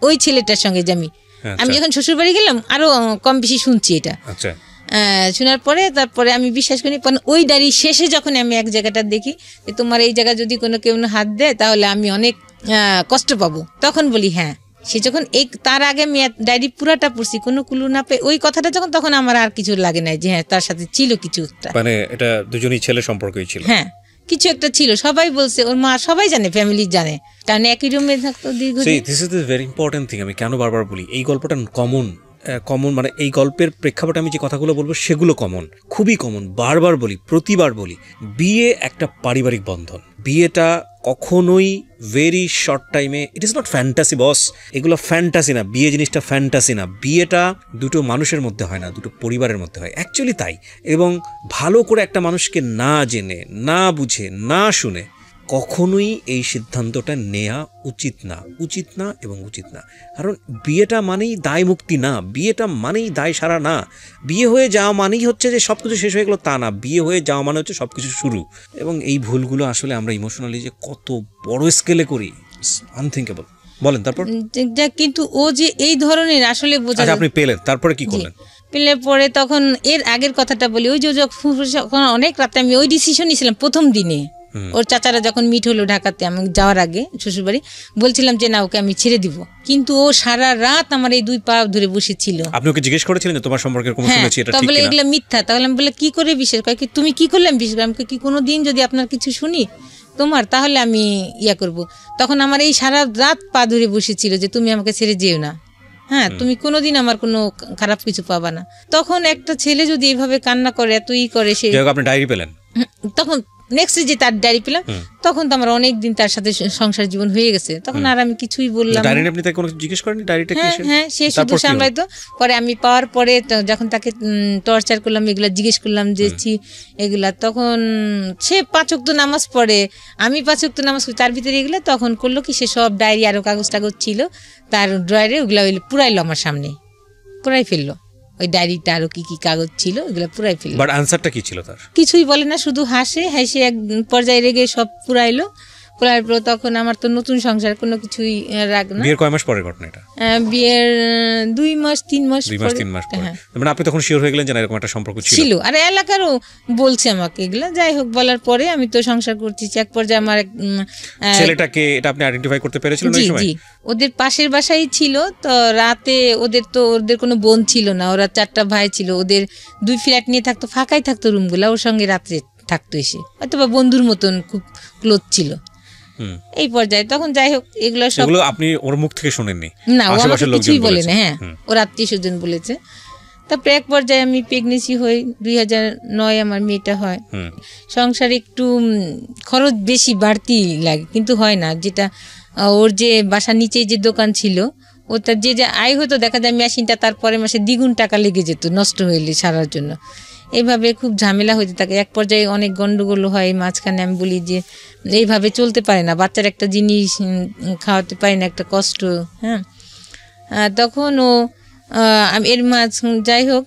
ওই ছেলেটার সঙ্গে যে আমি যখন শ্বশুর বাড়ি গেলাম আরো কম বেশি শুনছি এটা। আচ্ছা, শোনার পরে তারপরে আমি বিশ্বাস করি। ওই ডায়েরি শেষে যখন আমি এক জায়গাটা দেখি যে তোমার এই জায়গা যদি কোনো কেউ হাত দেয় তাহলে আমি অনেক কষ্ট পাবো, তখন বলি হ্যাঁ। সে যখন তার আগে আমি ডায়েরি পুরাটা পড়ছি, কোনো ক্লু না পেয়ে ওই কথাটা যখন, তখন আমার আর কিছু লাগে না যে হ্যাঁ তার সাথে ছিল কিছু একটা, মানে এটা দুজনই ছেলে সম্পর্কই ছিল। হ্যাঁ কিছু একটা ছিল, সবাই বলছে, ওর মা সবাই জানে, ফ্যামিলি জানে, কারণ একই রুমে থাকতো দীর্ঘদিন। This is the very important thing. আমি কেন বারবার বলি এই গল্পটা কমন, মানে এই গল্পের প্রেক্ষাপটে আমি যে কথাগুলো বলবো সেগুলো কমন, খুবই কমন। বারবার বলি, প্রতিবার বলি, বিয়ে একটা পারিবারিক বন্ধন। বিয়েটা কখনোই ভেরি শর্ট টাইমে, ইট ইজ নট ফ্যান্টাসি বস, এগুলো ফ্যান্টাসি না, বিয়ে জিনিসটা ফ্যান্টাসি না। বিয়েটা দুটো মানুষের মধ্যে হয় না, দুটো পরিবারের মধ্যে হয়, অ্যাকচুয়ালি তাই। এবং ভালো করে একটা মানুষকে না জেনে, না বুঝে, না শুনে কখনোই এই সিদ্ধান্তটা নেওয়া উচিত না এবং উচিত না। কারণ বিয়েটা মানেই দায় মুক্তি না, বিয়েটা মানেই দায় সারা না। বিয়ে হয়ে যাওয়া মানেই হচ্ছে যে সব কিছু শেষ হয়ে গেলো তা না, বিয়ে হয়ে যাওয়া মানে হচ্ছে সব কিছু শুরু। এবং এই ভুলগুলো আসলে আমরা ইমোশনালি যে কত বড় স্কেলে করি, আনথিঙ্কেবল। বলেন তারপর। কিন্তু ও যে এই ধরনের আসলে বোঝা। আপনি পেলেন, তারপরে কি করলেন? পেলে পরে তখন এর আগের কথাটা বলি, ওই যে যখন অনেক রাতে আমি ওই ডিসিশন নিয়েছিলাম প্রথম দিনে, ওর চাচারা যখন মিট হলো ঢাকাতে, আমি যাওয়ার আগে শ্বশুরবাড়ি বলছিলাম যে না ওকে আমি ছেড়ে দিব, কিন্তু ও সারা রাত আমার এই দুই পা ধরে বসেছিল। আপনি ওকে জিজ্ঞেস করেছিলেন যে তোমার সম্পর্কে কোনো শুনেছি এটা ঠিক কিনা? এগুলো মিথ্যা। তাহলে আমি বলে কি করে বিশ্বাস করি, তুমি কি করলে আমি বিশ্বাস করি? আমি কি কোনো দিন যদি আপনার কিছু শুনি তোমার, তাহলে আমি ইয়া করব। তখন আমার এই সারা রাত পা ধরে বসেছিল যে তুমি আমাকে ছেড়ে যেও না, হ্যাঁ তুমি কোনোদিন আমার কোনো খারাপ কিছু পাবা না। তখন একটা ছেলে যদি এইভাবে কান্না করে, এতই করে, সে আপনি ডায়েরি পেলেন, তখন নেক্সট যে তার ডায়েরি পেলাম, তখন তো আমার অনেক দিন তার সাথে সংসার জীবন হয়ে গেছে, তখন আর আমি কিছুই বললাম। আপনি তাকে কোনো জিজ্ঞেস করেননি ডায়েরিটা কি? হ্যাঁ সে শুধু সামলাইতো। পরে আমি পাওয়ার পরে যখন তাকে টর্চার করলাম, এগুলা জিজ্ঞেস করলাম যে এগুলা, তখন সে 5 ওয়াক্ত নামাজ পড়ে, আমি 5 ওয়াক্ত নামাজ পড়ি, তার ভিতরে এগুলো তখন করলো কি, সে সব ডায়েরি আরো কাগজ টাগজ ছিল তার ড্রয়ারে, ওগুলা পুরাইলো আমার সামনে, পুরাই ফেললো। ওই ডায়েরিটা আরো কি কি কাগজ ছিল ওগুলো পুরাই ফেললো। বাট আনসারটা কি ছিল তার? কিছুই বলে না, শুধু হাসে এক পর্যায়ে রেগে সব পুরাইলো। পুরার পর তখন আমার তো নতুন সংসার, কোনো কিছুই রাগ না। বিয়ের কয় মাস পরের ঘটনা এটা? বিয়ের 2 মাস 3 মাস পরে। মানে আপনি তখন শিওর হয়ে গেলেন যে এরকম একটা সম্পর্ক ছিল। আর এলাকারও বলছে আমাকে এগুলা। যাই হোক, বলার পরে আমি তো সংসার করছি। এক পর্যায়ে আমার ছেলেটাকে এটা আপনি আইডেন্টিফাই করতে পেরেছিলেন ওই সময়? জি, ওদের পাশের বাসায় ছিল। তো রাতে ওদের কোনো বোন ছিল না, ওরা 4টা ভাই ছিল, ওদের 2 ফ্ল্যাট নিয়ে থাকতো, ফাঁকাই থাকতো রুমগুলা, ওর সঙ্গে রাত্রে থাকতো এসে, হয়তো বা বন্ধুর মতন খুব ক্লোজ ছিল এই পর্যায়ে। তখন যাই হোক, এগুলো সব আপনি ওর মুখ থেকে শুনেননি? না, ও আমাকে কিছুই বলে না। হ্যাঁ, ওর আত্মীয়স্বজন বলেছে। তারপরে এক পর্যায়ে আমি প্রেগনেন্সি হই, 2009 আমার মেয়েটা হয়। সংসার একটু খরচ বেশি বাড়তি লাগে, কিন্তু হয় না। যেটা ওর যে বাসার নিচে যে দোকান ছিল, ওটার যে আয় হতো, দেখা যায় মেশিনটা তারপরে মাসে দ্বিগুণ টাকা লেগে যেত নষ্ট হইলে সারার জন্য। এইভাবে খুব ঝামেলা হইতে থাকে। এক পর্যায়ে অনেক গন্ডগোল হয় মাঝখানে। আমি বলি যে এইভাবে চলতে পারে না, বাচ্চার একটা জিনিস খাওয়াতে পারি না, একটা কষ্ট। হ্যাঁ, তখন ও এর মাঝ যাই হোক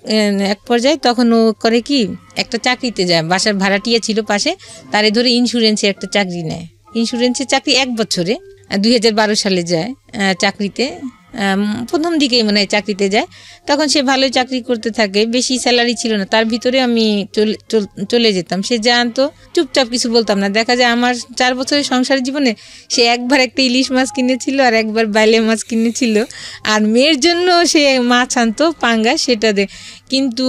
এক পর্যায়ে তখন ও করে কি, একটা চাকরিতে যায়, বাসার ভাড়াটিয়া ছিল পাশে, তারে ধরে ইন্স্যুরেন্সের একটা চাকরি নেয়। ইন্স্যুরেন্সের চাকরি 1 বছরে, 2012 সালে যায় চাকরিতে। প্রথম দিকেই মনে হয় চাকরিতে যায়। তখন সে ভালোই চাকরি করতে থাকে, বেশি স্যালারি ছিল না, তার ভিতরে আমি চলে যেতাম। সে জানতো, চুপচাপ কিছু বলতাম না। দেখা যায় আমার 4 বছরের সংসার জীবনে সে একবার একটা ইলিশ মাছ কিনেছিল, আর একবার বাইলে মাছ কিনেছিল, আর মেয়ের জন্য সে মাছ আনতো পাঙ্গা, সেটা দে। কিন্তু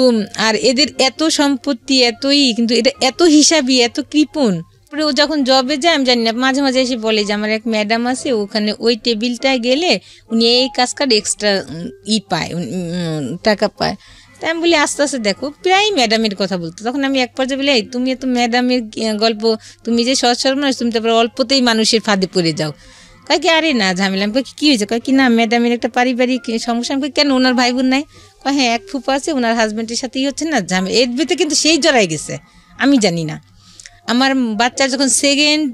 আর এদের এত সম্পত্তি, এতই, কিন্তু এটা এত হিসাবি, এত কৃপণ। ও যখন জবে যায় আমি জানি না, মাঝে মাঝে এসে বলে যে আমার এক ম্যাডাম আছে, ওখানে ওই টেবিলটায় গেলে উনি এই কাজ করে এক্সট্রা পায়, টাকা পায়। তাই আমি বলি আস্তে আস্তে দেখো, প্রায় ম্যাডামের কথা বলতো। তখন আমি এক পর্যায়ে বলি, তুমি এত ম্যাডামের গল্প, তুমি যে সহজ সরল মানুষ, তুমি তারপরে অল্পতেই মানুষের ফাঁদে পড়ে যাও। কয় কি আরে না ঝামেলা। আমি কি হয়েছে? কয় কি না ম্যাডামের একটা পারিবারিক সমস্যা। আমি কেন, ওনার ভাই বোন নাই? কয় হ্যাঁ, এক ফুপা আছে, ওনার হাজব্যান্ডের সাথেই হচ্ছে না ঝামেলা। এর ভিতরে কিন্তু সেই জড়াই গেছে, আমি জানি না। আমার বাচ্চার যখন 2nd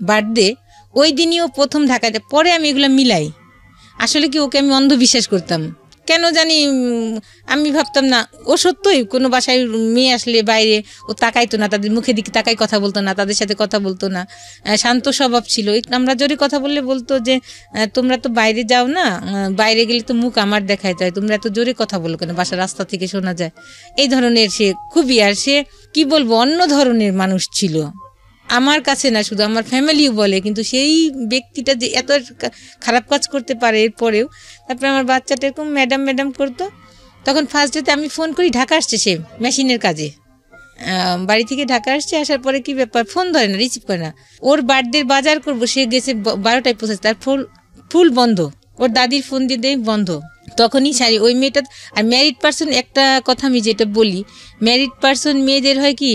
বার্থডে, ওই দিনই ও প্রথম ঢাকাতে, পরে আমি এগুলো মিলাই। আসলে কি ওকে আমি অন্ধবিশ্বাস করতাম, কেন জানি আমি ভাবতাম না ও সত্যই কোনো বাসায় মেয়ে আসলে বাইরে ও তাকাইতো না, তাদের মুখের দিকে তাকাই কথা বলতো না, তাদের সাথে কথা বলতো না, শান্ত স্বভাব ছিল। আমরা জোরে কথা বললে বলতো যে তোমরা তো বাইরে যাও না, বাইরে গেলে তো মুখ আমার দেখাইতে হয়, তোমরা এত জোরে কথা বলো কেন, বাসার রাস্তা থেকে শোনা যায়। এই ধরনের সে খুবই, আর সে কি বলবো অন্য ধরনের মানুষ ছিল আমার কাছে না, শুধু আমার ফ্যামিলিও বলে, কিন্তু সেই ব্যক্তিটা যে এত খারাপ কাজ করতে পারে এরপরেও। তারপরে আমার বাচ্চাটা এরকম ম্যাডাম ম্যাডাম করতো। তখন ফার্স্ট ডেতে আমি ফোন করি, ঢাকা আসছে সে মেশিনের কাজে, বাড়ি থেকে ঢাকা আসছে, আসার পরে কি ব্যাপার ফোন ধরে না, রিসিভ করে না। ওর বার্থডের বাজার করবো, সে গেছে 12টায় পৌঁছেছে, তার ফুল বন্ধ, ওর দাদির ফোন দিয়ে দেয় বন্ধ। তখনই সারি ওই মেয়েটা। আর ম্যারিড পার্সন, একটা কথা আমি যেটা বলি, ম্যারিড পার্সন মেয়েদের হয় কি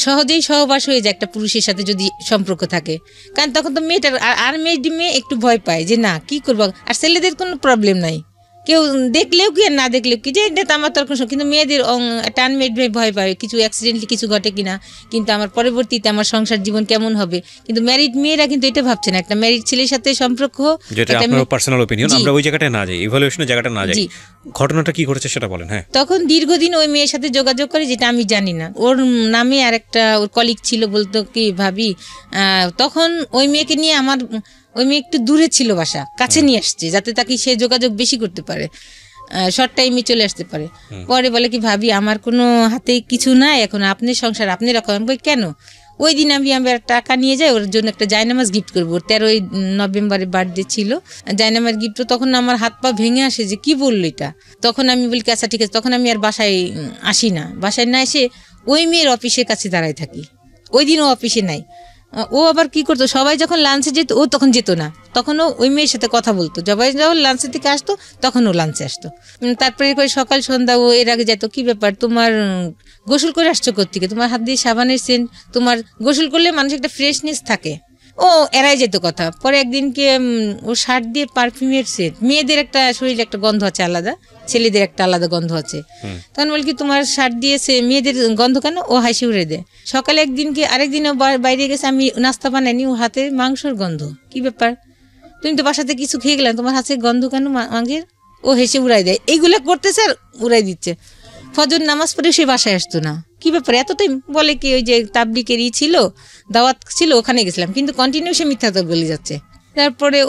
সহজেই সহবাস হয়ে যায় একটা পুরুষের সাথে যদি সম্পর্ক থাকে, কারণ তখন তো মেয়েটার আর মেয়ে একটু ভয় পায় যে না কি করবো। আর ছেলেদের কোনো প্রবলেম নাই, কেউ দেখলেও কি আর না দেখলেও কি, যে এটা আমার তর্ক, কিন্তু মেয়েদের একটা আনমেড ভয় পায় কিছু অ্যাক্সিডেন্টলি কিছু ঘটে কিনা, কিন্তু আমার পরবর্তীতে আমার সংসার জীবন কেমন হবে। কিন্তু ম্যারিড মেয়েরা কিন্তু এটা ভাবছে না, একটা ম্যারিড ছেলের সাথে সম্পর্ক, যেটা আপনার পার্সোনাল অপিনিয়ন, আমরা ওই জায়গাটায় না যাই, ইভালুয়েশনের জায়গাটা না যাই, ঘটনাটা কি ঘটেছে সেটা বলেন। হ্যাঁ, তখন দীর্ঘদিন ওই মেয়ের সাথে যোগাযোগ করে, যেটা আমি জানি না, ওর নামে আর একটা ওর কলিগ ছিল, বলতো কি ভাবি, তখন ওই মেয়েকে নিয়ে ওই মেয়ে একটু দূরে ছিল, বাসা কাছে নিয়ে আসছে যাতে তাকে সে যোগাযোগ বেশি করতে পারে, শর্ট টাইমে চলে আসতে পারে। পরে বলে কি ভাবি আমার কোনো হাতে কিছু নাই এখন, আপনি সংসার আপনি রাখেন। বই কেন, ওই দিন আমি টাকা নিয়ে যাই, ওর জন্য একটা জায়নামাজ গিফট করবো, 13ই নভেম্বরে বার্থডে ছিল, জায়নামাজ গিফট। তখন আমার হাত পা ভেঙে আসে যে কি বললো এটা। তখন আমি বলি আচ্ছা ঠিক আছে, তখন আমি আর বাসায় আসি না, বাসায় না এসে ওই মেয়ের অফিসের কাছে দাঁড়ায় থাকি। ওই দিন ও অফিসে নাই, ও আবার কি করতো, সবাই যখন লাঞ্চে যেত ও তখন যেত না, তখন ও ওই মেয়ের সাথে কথা বলতো, সবাই যখন লাঞ্চের থেকে আসতো তখন ও লাঞ্চে আসতো। তারপরে করে সকাল সন্ধ্যা ও এর আগে যেত, কি ব্যাপার তোমার গোসল করে আসছো কোত্থেকে, তোমার হাত দিয়ে সাবানের সেন্ট, তোমার গোসল করলে মানুষের একটা ফ্রেশনেস থাকে, ও এড়াই যেত কথা। পরে একদিনকে ও শার্ট দিয়ে পারফিউমের সেট, মেয়েদের একটা শরীরে একটা গন্ধ আছে আলাদা, ছেলেদের একটা আলাদা গন্ধ আছে, তখন বল কি তোমার শার্ট দিয়েছে মেয়েদের গন্ধ কেন, ও হাসি উড়ে দেয়। সকালে একদিনকে আরেকদিনও বাইরে গেছে, আমি নাস্তা বানাইনি, ও হাতে মাংসর গন্ধ, কি ব্যাপার তুমি তো বাসাতে কিছু খেয়ে গেলাম, তোমার হাতে গন্ধ কেন মাংসের, ও হেসে উড়াই দেয়। এইগুলো করতেছে আর উড়াই দিচ্ছে। ফজর নামাজ পড়ে সে বাসায় আসতো না, কি ব্যাপার এত টাইম, বলে কি ওই যে তাবলিকেরই ছিল, দাওয়াত ছিল, ওখানে গেছিলাম, কিন্তু কন্টিনিউ সে মিথ্যা তো বলে যাচ্ছে। তারপরে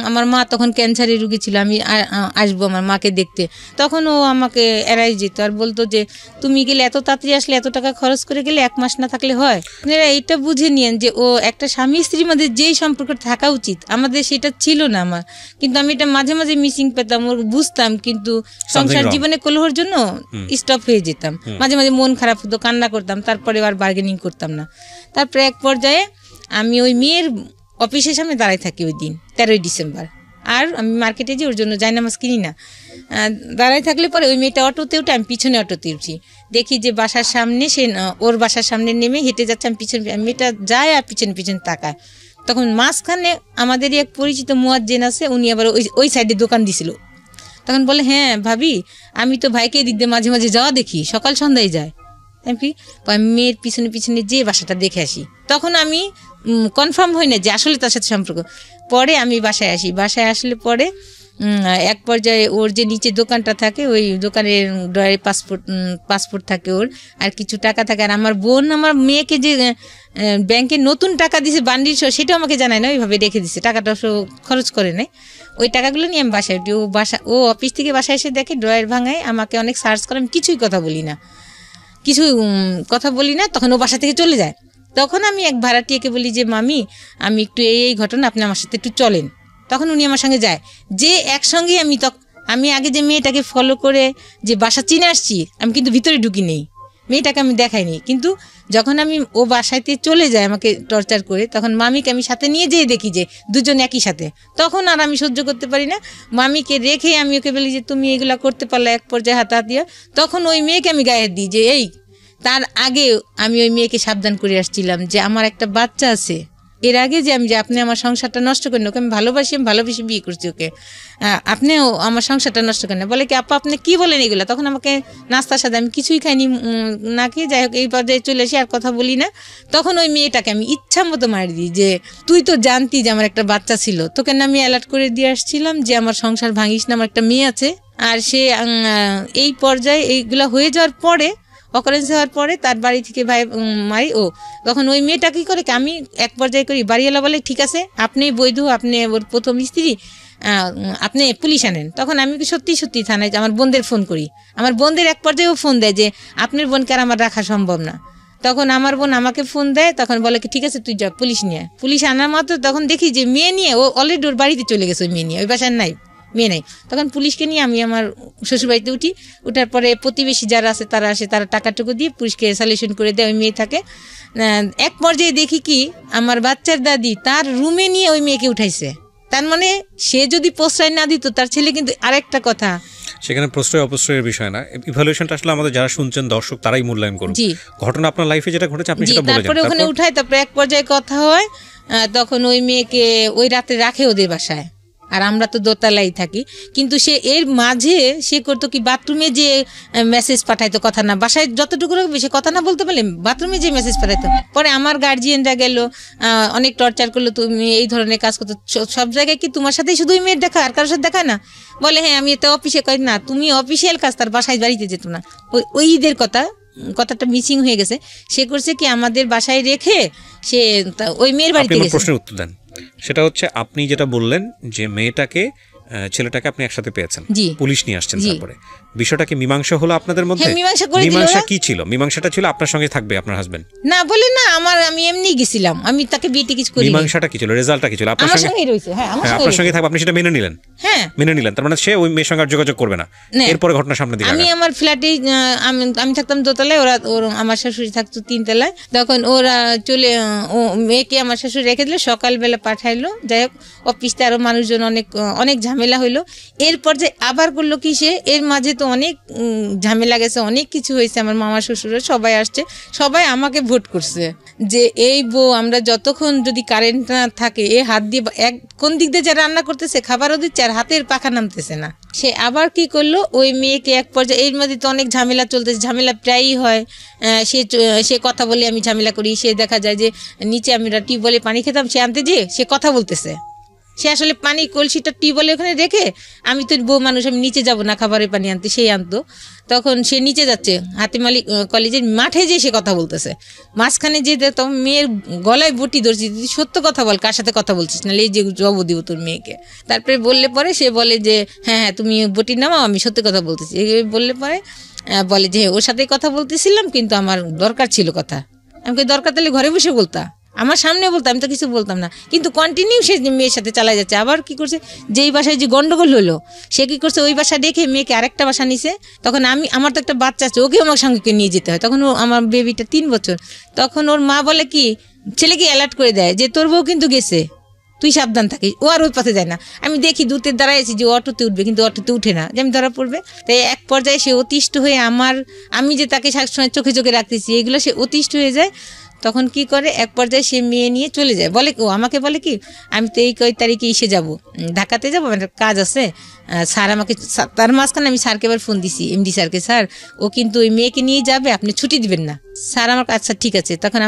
আমার মা তখন ক্যান্সারের রুগী ছিল, আমি আসবো আমার মাকে দেখতে, তখন ও আমাকে এড়াই যেত আর বলতো যে তুমি গেলে এত তাড়াতাড়ি আসলে, এত টাকা খরচ করে গেলে, 1 মাস না থাকলে হয়। আপনারা এইটা বুঝে নিয়েন যে ও একটা স্বামী স্ত্রীর মধ্যে যেই সম্পর্ক থাকা উচিত আমাদের সেটা ছিল না আমার, কিন্তু আমি এটা মাঝে মাঝে মিসিং পেতাম, ওর বুঝতাম, কিন্তু সংসার জীবনে কলহর জন্য স্টপ হয়ে যেতাম, মাঝে মাঝে মন খারাপ হতো, কান্না করতাম, তারপরে আর বার্গেনিং করতাম না। তারপরে এক পর্যায়ে আমি ওই মেয়ের অফিসের সামনে দাঁড়ায় থাকি ওই দিন 13ই ডিসেম্বর, আর আমি মার্কেটে যে ওর জন্য জায়নামাজ কিনি না, দাঁড়ায় থাকলে পরে ওই মেয়েটা অটোতে উঠে, আমি পিছনে অটোতে উঠি, দেখি যে বাসার সামনে সে ওর বাসার সামনে নেমে হেঁটে যাচ্ছে, আমি পিছনে, মেয়েটা যায় আর পিছনে পিছনে তাকায়। তখন মাঝখানে আমাদেরই এক পরিচিত মুয়াজ্জিন আছে, উনি আবার ওই সাইডে দোকান দিছিল, তখন বলে হ্যাঁ ভাবি আমি তো ভাইকে দিক দিয়ে মাঝে মাঝে যাওয়া দেখি, সকাল সন্ধ্যায় যায়। মেয়ের পিছনে পিছনে যে বাসাটা দেখে আসি, তখন আমি কনফার্ম হই না যে আসলে তার সাথে সম্পর্ক। পরে আমি বাসায় আসি, বাসায় আসলে পরে এক পর্যায়ে ওর যে নিচে দোকানটা থাকে, ওই দোকানের ড্রয়ারে পাসপোর্ট থাকে ওর, আর কিছু টাকা থাকে। আর আমার বোন আমার মেয়েকে যে ব্যাংকে নতুন টাকা দিছে বান্ডিল সহ, সেটাও আমাকে জানায় না, ওইভাবে রেখে দিছে, টাকাটা খরচ করে নাই। ওই টাকাগুলো নিয়ে আমি বাসায় উঠি, ও অফিস থেকে বাসায় এসে দেখে ড্রয়ার ভাঙায়, আমাকে অনেক সার্চ করে, আমি কিছুই কথা বলি না, তখন ও বাসা থেকে চলে যায়। তখন আমি এক ভাড়াটিয়াকে বলি যে মামি আমি একটু এই ঘটনা, আপনি আমার সাথে একটু চলেন। তখন উনি আমার সঙ্গে যায়, যে একসঙ্গে আমি আগে যে মেয়েটাকে ফলো করে যে বাসা চিনে আসছি, আমি কিন্তু ভিতরে ঢুকি নেই, মেয়েটাকে আমি দেখাইনি। কিন্তু যখন আমি ও বাসাতে চলে যায় আমাকে টর্চার করে, তখন মামিকে আমি সাথে নিয়ে যেয়ে দেখি যে দুজন একই সাথে, তখন আর আমি সহ্য করতে পারি না, মামিকে রেখে আমি ওকে বলি যে তুমি এগুলা করতে পারলে, এক পর্যায়ে হাতাহাতিয়া। তখন ওই মেয়েকে আমি গায়ে দিই যে তার আগে আমি ওই মেয়েকে সাবধান করে আসছিলাম যে আমার একটা বাচ্চা আছে, এর আগে যে আমি যে আপনি আমার সংসারটা নষ্ট করেন, ওকে আমি ভালোবেসে বিয়ে করছি ওকে, আপনিও আমার সংসারটা নষ্ট করেন না। বলে কি আপা আপনি কি বলেন এগুলো? তখন আমাকে নাস্তার সাথে আমি কিছুই খাইনি না খেয়ে, যাই হোক এই পর্যায়ে চলে আসি আর কথা বলি না। তখন ওই মেয়েটাকে আমি ইচ্ছা মতো মারি দিই যে তুই তো জানতি যে আমার একটা বাচ্চা ছিল, তোকে না আমি অ্যালার্ট করে দিয়ে আসছিলাম যে আমার সংসার ভাঙিস না, আমার একটা মেয়ে আছে। আর সে এই পর্যায়ে এইগুলো হয়ে যাওয়ার পরে, অকারেন্স হওয়ার পরে তার বাড়ি থেকে ভাই মারি। তখন ওই মেয়েটা কী করে, আমি এক পর্যায়ে করি, বাড়িওয়ালা বলে ঠিক আছে আপনি বৈধ, আপনি ওর প্রথম স্ত্রী, আপনি পুলিশ আনেন। তখন আমি সত্যি থানায় আমার বোনদের ফোন করি। আমার বোনদের এক পর্যায়েও ফোন দেয় যে আপনার বোনকে আর আমার রাখা সম্ভব না। তখন আমার বোন আমাকে ফোন দেয়, তখন বলে কি ঠিক আছে তুই যা, পুলিশ নিয়ে। পুলিশ আনার মাত্র তখন দেখি যে মেয়ে নিয়ে ও অলরেডি ওর বাড়িতে চলে গেছে, ওই মেয়ে নিয়ে, ওই বাসার নাই, মেয়ে নেই। তখন পুলিশকে নিয়ে আমি আমার শ্বশুরবাড়িতে উঠি। ওঠার পরে প্রতিবেশী যারা আছে তারা আসে, তারা টাকাটুকু দিয়ে পুলিশকে সলিউশন করে দেয়, ওই মেয়ে থাকে। এক পর্যায়ে দেখি কি আমার বাচ্চার দাদি তার রুমে নিয়ে ওই মেয়েকে উঠাইছে। তার মানে সে যদি প্রশ্রয় না দিত, তার ছেলে কিন্তু আরেকটা কথা, সেখানে প্রশ্রয় অপ্রশ্রয়ের বিষয় না, ইভ্যালুয়েশনটা আসলে আমাদের যারা শুনছেন দর্শক তারাই মূল্যায়ন করুন। ঘটনা আপনার লাইফে যেটা ঘটেছে আপনি সেটা বলে যান। তারপরে ওখানে উঠায়, তারপরে এক পর্যায়ে কথা হয়, তখন ওই মেয়েকে ওই রাতে রাখে ওদের বাসায়, আর আমরা তো দোতলায় থাকি। কিন্তু সে এর মাঝে সে করতো কি, বাথরুমে যে মেসেজ পাঠাইতো, কথা না, বাসায় যতটুকু সে কথা না বলতে পারলে বাথরুমে যে মেসেজ পাঠাইতো। পরে আমার গার্জিয়ানরা গেল, অনেক টর্চার করলো, তুমি এই ধরনের কাজ করতো, সব জায়গায় কি তোমার সাথেই শুধু মেয়ের দেখা, আর কারোর সাথে দেখা না? বলে হ্যাঁ আমি এতে অফিসে কই না, তুমি অফিসিয়াল কাজ, তার বাসায় বাড়িতে যেত না। ওই ঈদের কথাটা মিসিং হয়ে গেছে। সে করছে কি আমাদের বাসায় রেখে সে ওই মেয়ের বাড়িতে গেছে। প্রশ্নের উত্তর দেন। সেটা হচ্ছে আপনি যেটা বললেন যে মেয়েটাকে ছেলেটাকে আপনি একসাথে পেয়েছেন, পুলিশ নিয়ে আসছেন, তারপরে বিষয়টা কি মীমাংসা হলো আপনাদের মধ্যে? মীমাংসা কি ছিল? মীমাংসাটা ছিল আপনার সঙ্গে থাকবে আপনার হাজবেন্ড না বলে না, আমি এমনি গেছিলাম, আমি তাকে বিয়ে কিছু করিনি। মীমাংসাটা কি ছিল, রেজাল্টটা কি ছিল? আপনার সঙ্গে রয়েছে, হ্যাঁ আপনার সঙ্গে থাকবে, আপনি সেটা মেনে নিলেন। হ্যাঁ মেনে নিলেন, তার মানে সে ওই মেয়ের সঙ্গে যোগাযোগ করবে না। এরপরে ঘটনা সামনে দিকে আমি আমার ফ্ল্যাটে, আমি থাকতাম দোতলায়, ওর আমার শাশুড়ি থাকতো তিনতলায়। তখন ওরা চলে, মেয়েকে আমার শাশুড়ি রেখে দিল, সকালবেলা পাঠাইলো। যাই হোক অফিসে আরো মানুষজন অনেক ঝামেলা হইলো। এরপর যে আবার করলো কি, সে এর মাঝে তো অনেক ঝামেলা গেছে, অনেক কিছু হয়েছে, আমার মামা শ্বশুর সবাই আসছে, সবাই আমাকে ভোট করছে যে এই বউ, আমরা যতক্ষণ যদি কারেন্ট না থাকে এ হাত দিয়ে কোন দিক দিয়ে যা রান্না করতেছে, খাবারও দিচ্ছে আর হাতের পাখা নামতেছে না। সে আবার কি করলো, ওই মেয়েকে এক পর্যায়ে, এর মধ্যে তো অনেক ঝামেলা চলতেছে, ঝামেলা প্রায়ই হয়। সে কথা বলে আমি ঝামেলা করি, সে দেখা যায় যে নিচে আমরা টিউবওয়েলে পানি খেতাম, সে আনতে যেয়ে সে কথা বলতেছে, সে আসলে পানি কলসিটা টিউবওয়েলে ওখানে রেখে, আমি তো বউ মানুষ, আমি নিচে যাব না খাবারের পানি আনতে, সেই আনতো। তখন সে নিচে যাচ্ছে, হাতিম আলী কলেজের মাঠে যেয়ে সে কথা বলতেছে, মাঝখানে যে তখন মেয়ের গলায় বটি ধরছি, সত্য কথা বল, কার সাথে কথা বলছিস, নাহলে এই যে জব দিব তোর মেয়েকে। তারপরে বললে পরে সে বলে যে হ্যাঁ তুমি বটি নামাও, আমি সত্যি কথা বলতেছি। বললে পরে বলে যে ওর সাথেই কথা বলতেছিলাম, কিন্তু আমার দরকার ছিল কথা। আমাকে দরকার তাহলে ঘরে বসে বলতা, আমার সামনে বলতাম, আমি তো কিছু বলতাম না। কিন্তু কন্টিনিউ সে মেয়ের সাথে চালাই যাচ্ছে। আবার কি করছে, যেই বাসায় যে গন্ডগোল হলো, সে কি করছে, ওই বাসা দেখে মেয়েকে আরেকটা বাসা নিছে। তখন আমার তো একটা বাচ্চা আছে, ওকে আমার সঙ্গে নিয়ে যেতে হয়। তখন আমার বেবিটা 3 বছর। তখন ওর মা বলে কি, ছেলেকে অ্যালার্ট করে দেয় যে তোর বউ কিন্তু গেছে, তুই সাবধান থাকিস। ও আর ওই পথে যায় না। আমি দেখি দূতের দাঁড়াইছি যে অটোতে উঠবে, কিন্তু অটোতে উঠে না, যে আমি ধরা পড়বে। তাই এক পর্যায়ে সে অতিষ্ঠ হয়ে আমি যে তাকে সবসময় চোখে চোখে রাখতেছি, এগুলো সে অতিষ্ঠ হয়ে যায়। তখন কি করে, এক পর্যায়ে সে মেয়ে নিয়ে চলে যায়। বলে আমাকে বলে কি, আমি তো এই কয় তারিখে এসে যাব, ঢাকাতে যাবো, আমার কাজ আছে। স্যার আমাকে, তার মাঝখানে আমি স্যারকে এবার ফোন দিছি, এমডি স্যারকে, স্যার ও কিন্তু ওই মেয়েকে নিয়ে যাবে, আপনি ছুটি দিবেন না। স্যার আমার আচ্ছা ঠিক আছে। তখন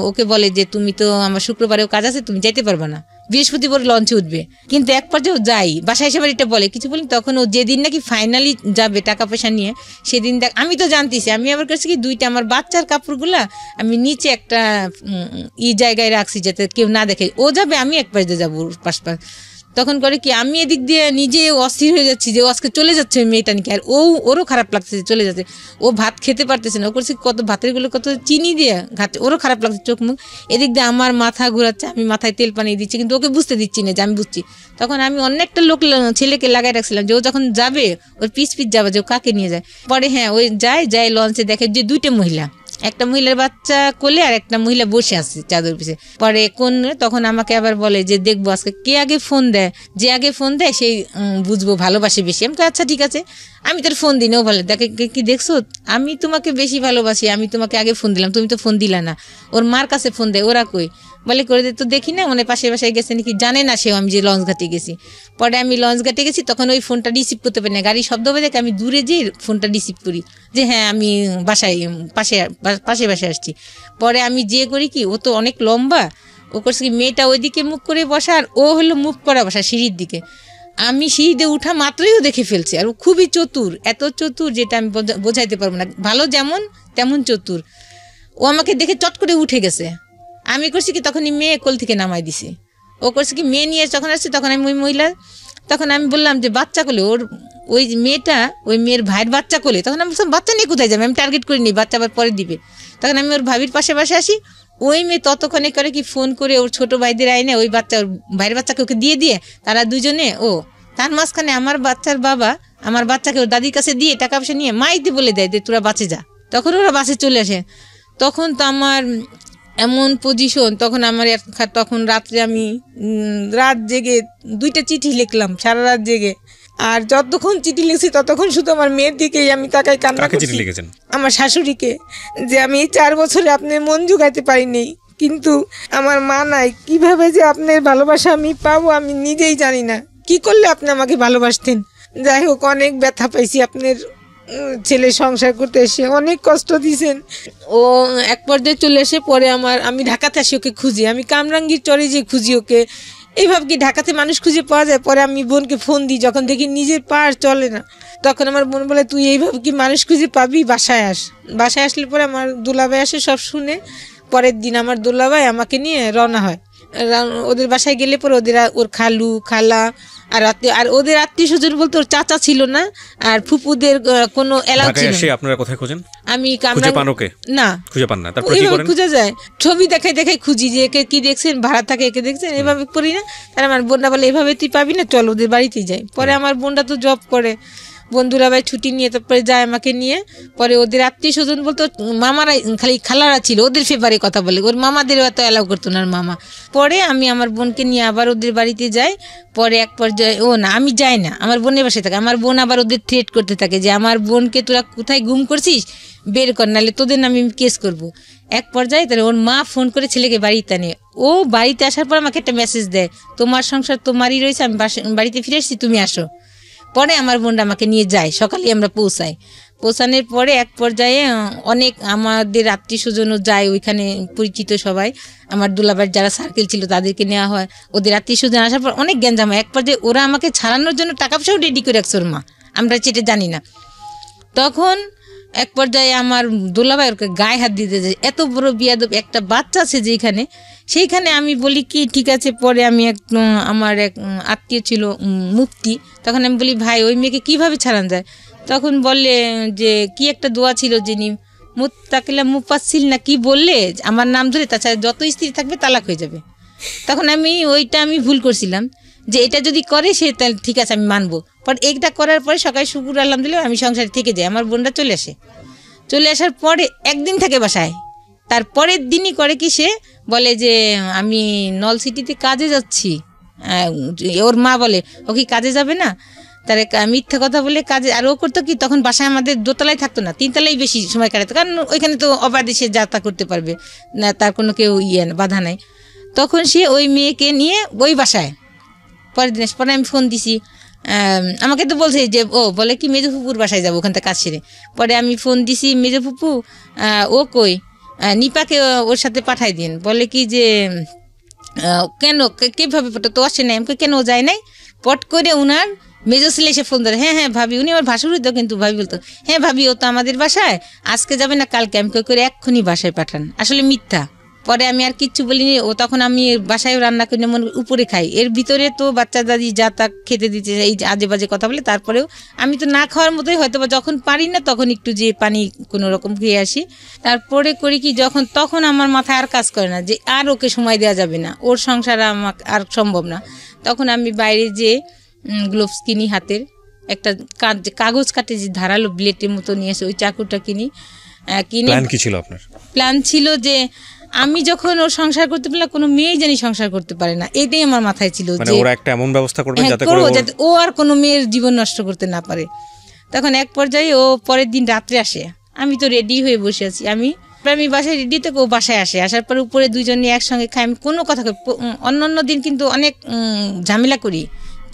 ওকে বলে যে তুমি তো আমার শুক্রবারেও কাজ আছে, তুমি যাইতে পারবে না, বৃহস্পতিবার লঞ্চে উঠবে। কিন্তু এক পর্যায়ে যাই, বাসায় এসে এটা বলে কিছু বলি। তখন ও যেদিন নাকি ফাইনালি যাবে টাকা পয়সা নিয়ে, সেদিন আমি তো জানতেছি, আমি আবার করছি কি, 2টা আমার বাচ্চার কাপড়গুলা আমি নিচে একটা জায়গায় রাখছি যাতে কেউ না দেখে। ও যাবে, আমি এক পাশে যাবো পাশ। তখন করে কি, আমি এদিক দিয়ে নিজে অস্থির হয়ে যাচ্ছি যে ও আজকে চলে যাচ্ছে মেয়েটা নিয়ে, আর ওরও খারাপ লাগছে চলে যাচ্ছে। ও ভাত খেতে পারতেছে না, ও করছে কত ভাতের গুলো কত চিনি দিয়ে ঘাটছে, ওরও খারাপ লাগছে চোখ মুখ। এদিক দিয়ে আমার মাথা ঘুরাচ্ছে, আমি মাথায় তেল পানি দিচ্ছি, কিন্তু ওকে বুঝতে দিচ্ছি না যে আমি বুঝছি। তখন আমি অনেকটা ছেলেকে লাগাই রাখছিলাম যে ও যখন যাবে ওর পিছ যাবে যে ও কাকে নিয়ে যায়। পরে হ্যাঁ ওই যায় লঞ্চে, দেখে যে 2টা মহিলা, একটা মহিলার বাচ্চা কোলে আর একটা মহিলা বসে আছে চাদর পিছে। পরে তখন আমাকে আবার বলে যে দেখবো আজকে কে আগে ফোন দেয়, যে আগে ফোন দেয় সেই বুঝবো ভালোবাসে বেশি। আমি তো আচ্ছা ঠিক আছে। আমি তোর ফোন দিই না। ও বলে দেখে কি দেখছো, আমি তোমাকে বেশি ভালোবাসি, আমি তোমাকে আগে ফোন দিলাম, তুমি তো ফোন দিলা না। ওর মার কাছে ফোন দেয়, ওরা কই বলে করে দে, তো দেখি না মানে পাশে বাসায় গেছে নাকি, জানে না সেও আমি যে লঞ্চ ঘাটে গেছি। পরে আমি লঞ্চ ঘাটে গেছি, তখন ওই ফোনটা রিসিভ করতে পারি না, গাড়ি শব্দ হয়ে দেখে আমি দূরে যেয়ে ফোনটা রিসিভ করি যে হ্যাঁ আমি বাসায় পাশে বাসায় আসছি। পরে আমি যে করি কি, ও তো অনেক লম্বা, ও করছে কি মেয়েটা ওইদিকে মুখ করে বসা আর ও হলো মুখ করা বসা সিঁড়ির দিকে। আমি সিঁড়িতে উঠা মাত্রই ও দেখে ফেলছে, আর ও খুবই চতুর, এত চতুর যেটা আমি বোঝাইতে পারবো না, ভালো যেমন তেমন চতুর। ও আমাকে দেখে চট করে উঠে গেছে। আমি করছি কি তখনই মেয়ে কোল থেকে নামাই দিছি। ও করছে কি মেয়ে নিয়ে যখন আসছে তখন আমি ওই মহিলা, তখন আমি বললাম যে বাচ্চা কোলে, ওর ওই মেয়েটা ওই মেয়ের ভাইয়ের বাচ্চা কোলে। তখন আমি বললাম বাচ্চা নিয়ে কোথায় যাবে, আমি টার্গেট করিনি, বাচ্চা আবার পরে দিবে। তখন আমি ওর ভাবির পাশে আসি, ওই মেয়ে ততক্ষণে করে কি ফোন করে ওর ছোট ভাইদের আইনে ওই বাচ্চা, ওর ভাইয়ের বাচ্চাকে ওকে দিয়ে তারা দুজনে, ও তার মাঝখানে আমার বাচ্চার বাবা আমার বাচ্চাকে ওর দাদির কাছে দিয়ে টাকা পয়সা নিয়ে মাইতে বলে দেয় যে তোরা বাঁচে যা। তখন ওরা বাসে চলে আসে। তখন তো আমার এমন পজিশন, তখন আমার তখন রাত্রে আমি রাত জেগে 2টা চিঠি লিখলাম, সারা রাত জেগে। আর যতক্ষণ চিঠি লিখছি ততক্ষণ শুধু আমার মেয়ের দিকেই আমি তাকাই কান্না করছি। আমার শাশুড়িকে, যে আমি 4 বছরে আপনার মন জোগাইতে পারিনি, কিন্তু আমার মা নাই, কিভাবে যে আপনার ভালোবাসা আমি পাবো আমি নিজেই জানি না, কি করলে আপনি আমাকে ভালোবাসতেন। যাই হোক, অনেক ব্যথা পাইছি, আপনার ছেলে সংসার করতে এসে অনেক কষ্ট দিয়েছেন। ও এক পর্যায়ে চলে এসে পরে আমি ঢাকাতে আসি ওকে খুঁজি, আমি কামরাঙ্গীর চরে যে খুঁজি ওকে, এইভাবে কি ঢাকাতে মানুষ খুঁজে পাওয়া যায়? পরে আমি বোনকে ফোন দিই, যখন দেখি নিজের পা আর চলে না, তখন আমার বোন বলে তুই এইভাবে কি মানুষ খুঁজে পাবি, বাসায় আস। বাসায় আসলে পরে আমার দুলাভাই আসে, সব শুনে পরের দিন আমার দুলাভাই আমাকে নিয়ে রওনা হয়। ওদের বাসায় গেলে পরে ওর খালু খালা আর ওদের আত্মীয় স্বজন বলতে ওর চাচা ছিল না, আর ফুপুদের কোনো এলাও ছিল না। আপনারা কোথায় খোঁজেন? আমি না খুঁজে পান না, তারপর কি করেন? খুঁজে যায়, ছবি দেখাই খুঁজি যে একে কি দেখছেন, ভাড়া থাকে একে দেখছেন, এভাবে করি না। তার আমার বোনটা বলে এভাবে তুই পাবি না, চল ওদের বাড়িতেই যাই। পরে আমার বোনটা তো জব করে, বন্ধুরা ভাই ছুটি নিয়ে তারপরে যায় আমাকে নিয়ে। পরে ওদের আত্মীয় স্বজন বলতো মামারা, খালি খালারা ছিল, ওদের ফেভারে কথা বলে, ওর মামাদেরও এত অ্যালাউ করতো না মামা। পরে আমি আমার বোনকে নিয়ে আবার ওদের বাড়িতে যাই। পরে এক পর্যায়ে আমি যাই না, আমার বোনের বাসায় থাকে। আমার বোন আবার ওদের থ্রেট করতে থাকে যে আমার বোনকে তোরা কোথায় গুম করছিস, বের কর, নাহলে তোদের নামে আমি কেস করবো। এক পর্যায়ে তাহলে ওর মা ফোন করে ছেলেকে বাড়িতে আনে। ও বাড়িতে আসার পর আমাকে একটা মেসেজ দেয়, তোমার সংসার তোমারই রয়েছে, আমি বাড়িতে ফিরে এসেছি, তুমি আসো। পরে আমার বোনটা আমাকে নিয়ে যায়, সকালে আমরা পৌঁছানোর পরে এক পর্যায়ে অনেক আমাদের আত্মীয় স্বজনও যায় ওইখানে, পরিচিত সবাই, আমার দুলাভাইয়ের যারা সার্কেল ছিল তাদেরকে নেওয়া হয়। ওদের আত্মীয় স্বজন আসার পর অনেক গ্যাঞ্জাম হয়। এক পর্যায়ে ওরা আমাকে ছাড়ানোর জন্য টাকা পয়সাও রেডি করে রাখছে ওর মা, আমরা সেটা জানি না। তখন এক পর্যায়ে আমার দুলাভাই ওকে গায়ে হাত দিতে যায়, এত বড় বিয়াদব একটা বাচ্চা আছে যেখানে, সেইখানে আমি বলি কি ঠিক আছে। পরে আমি আমার এক আত্মীয় ছিল মুফতি, তখন আমি বলি ভাই ওই মেয়েকে কীভাবে ছাড়ানো যায়? তখন বললে যে কি একটা দোয়া ছিল, যিনি মুত্তাকিলা মুফাসসিল না কি বললে আমার নাম ধরে, তাছাড়া যত স্ত্রী থাকবে তালাক হয়ে যাবে। তখন আমি ভুল করছিলাম যে এটা যদি করে সে তাহলে ঠিক আছে আমি মানবো। পর এইটা করার পরে সকালে শুকুর আলহামদুলিল্লাহ আমি সংসারে থেকে যাই। আমার বোনটা চলে আসার পরে একদিন থাকে বাসায়, তারপরের দিনই করে কি সে বলে যে আমি নল সিটিতে কাজে যাচ্ছি। ওর মা বলে ও কি কাজে যাবে না, তার মিথ্যা কথা বলে কাজে। আর ও করতো কি, তখন বাসায় আমাদের দোতলায় থাকতো না, 3তলায় বেশি সময় কাটাতো, কারণ ওইখানে তো অবাধে সে যাত্রা করতে পারবে না, তার কোনো কেউ বাধা নাই। তখন সে ওই মেয়েকে নিয়ে ওই বাসায়, পরের দিন পরে আমি ফোন দিছি, আমাকে তো বলছে যে বলে কি মেজো ফুপুর বাসায় যাবো ওখান থেকে কাজ সেরে। পরে আমি ফোন দিছি, মেজো ফুপু ও কই, নিপাকে ওর সাথে পাঠাই দিন। বলে কি যে কেন কীভাবে তো আসে নাই, আমাকে কেন যায় নাই। পট করে উনার মেজো ছেলে এসে ফোন ধরে, হ্যাঁ ভাবি, উনি আমার ভাসুর হইতো, কিন্তু ভাবি বলতো হ্যাঁ ভাবি ও তো আমাদের বাসায় আজকে যাবে না কালকে, আমি করে এক্ষুনি বাসায় পাঠান, আসলে মিথ্যা। পরে আমি আর কিচ্ছু বলিনি। ও তখন আমি বাসায় রান্না করে মনে উপরে খাই, এর ভিতরে তো বাচ্চা দাদি যা তা খেতে দিতে এই আজে বাজে কথা বলে। তারপরেও আমি তো না খাওয়ার মতোই হয়তো বা যখন পারি না তখন একটু যে পানি কোনো রকম খেয়ে আসি। তারপরে করি কি, তখন আমার মাথায় আর কাজ করে না যে আর ওকে সময় দেওয়া যাবে না, ওর সংসার আমাকে আর সম্ভব না। তখন আমি বাইরে যে গ্লোভস কিনি হাতের, একটা কাগজ কাটে যে ধারালো ব্লেডের মতো নিয়ে এসে ওই চাকুটা কিনে কি ছিল আপনার প্ল্যান ছিল যে আমি যখন ওর সংসার করতে পারলাম, কোনো মেয়েই জানি সংসার করতে পারে না, এটাই আমার মাথায় ছিল যে ওরা একটা এমন ব্যবস্থা করবে যাতে ও আর কোনো মেয়ের জীবন নষ্ট করতে না পারে। তখন এক পর্যায়ে ও পরের দিন রাত্রে আসে, আমি তো রেডি হয়ে বসে আছি, আমি বাসায় রেডি থেকে ও বাসায় আসে, আসার পরে উপরে দুজনে একসঙ্গে খাই। আমি কোনো কথা অন্য দিন কিন্তু অনেক ঝামেলা করি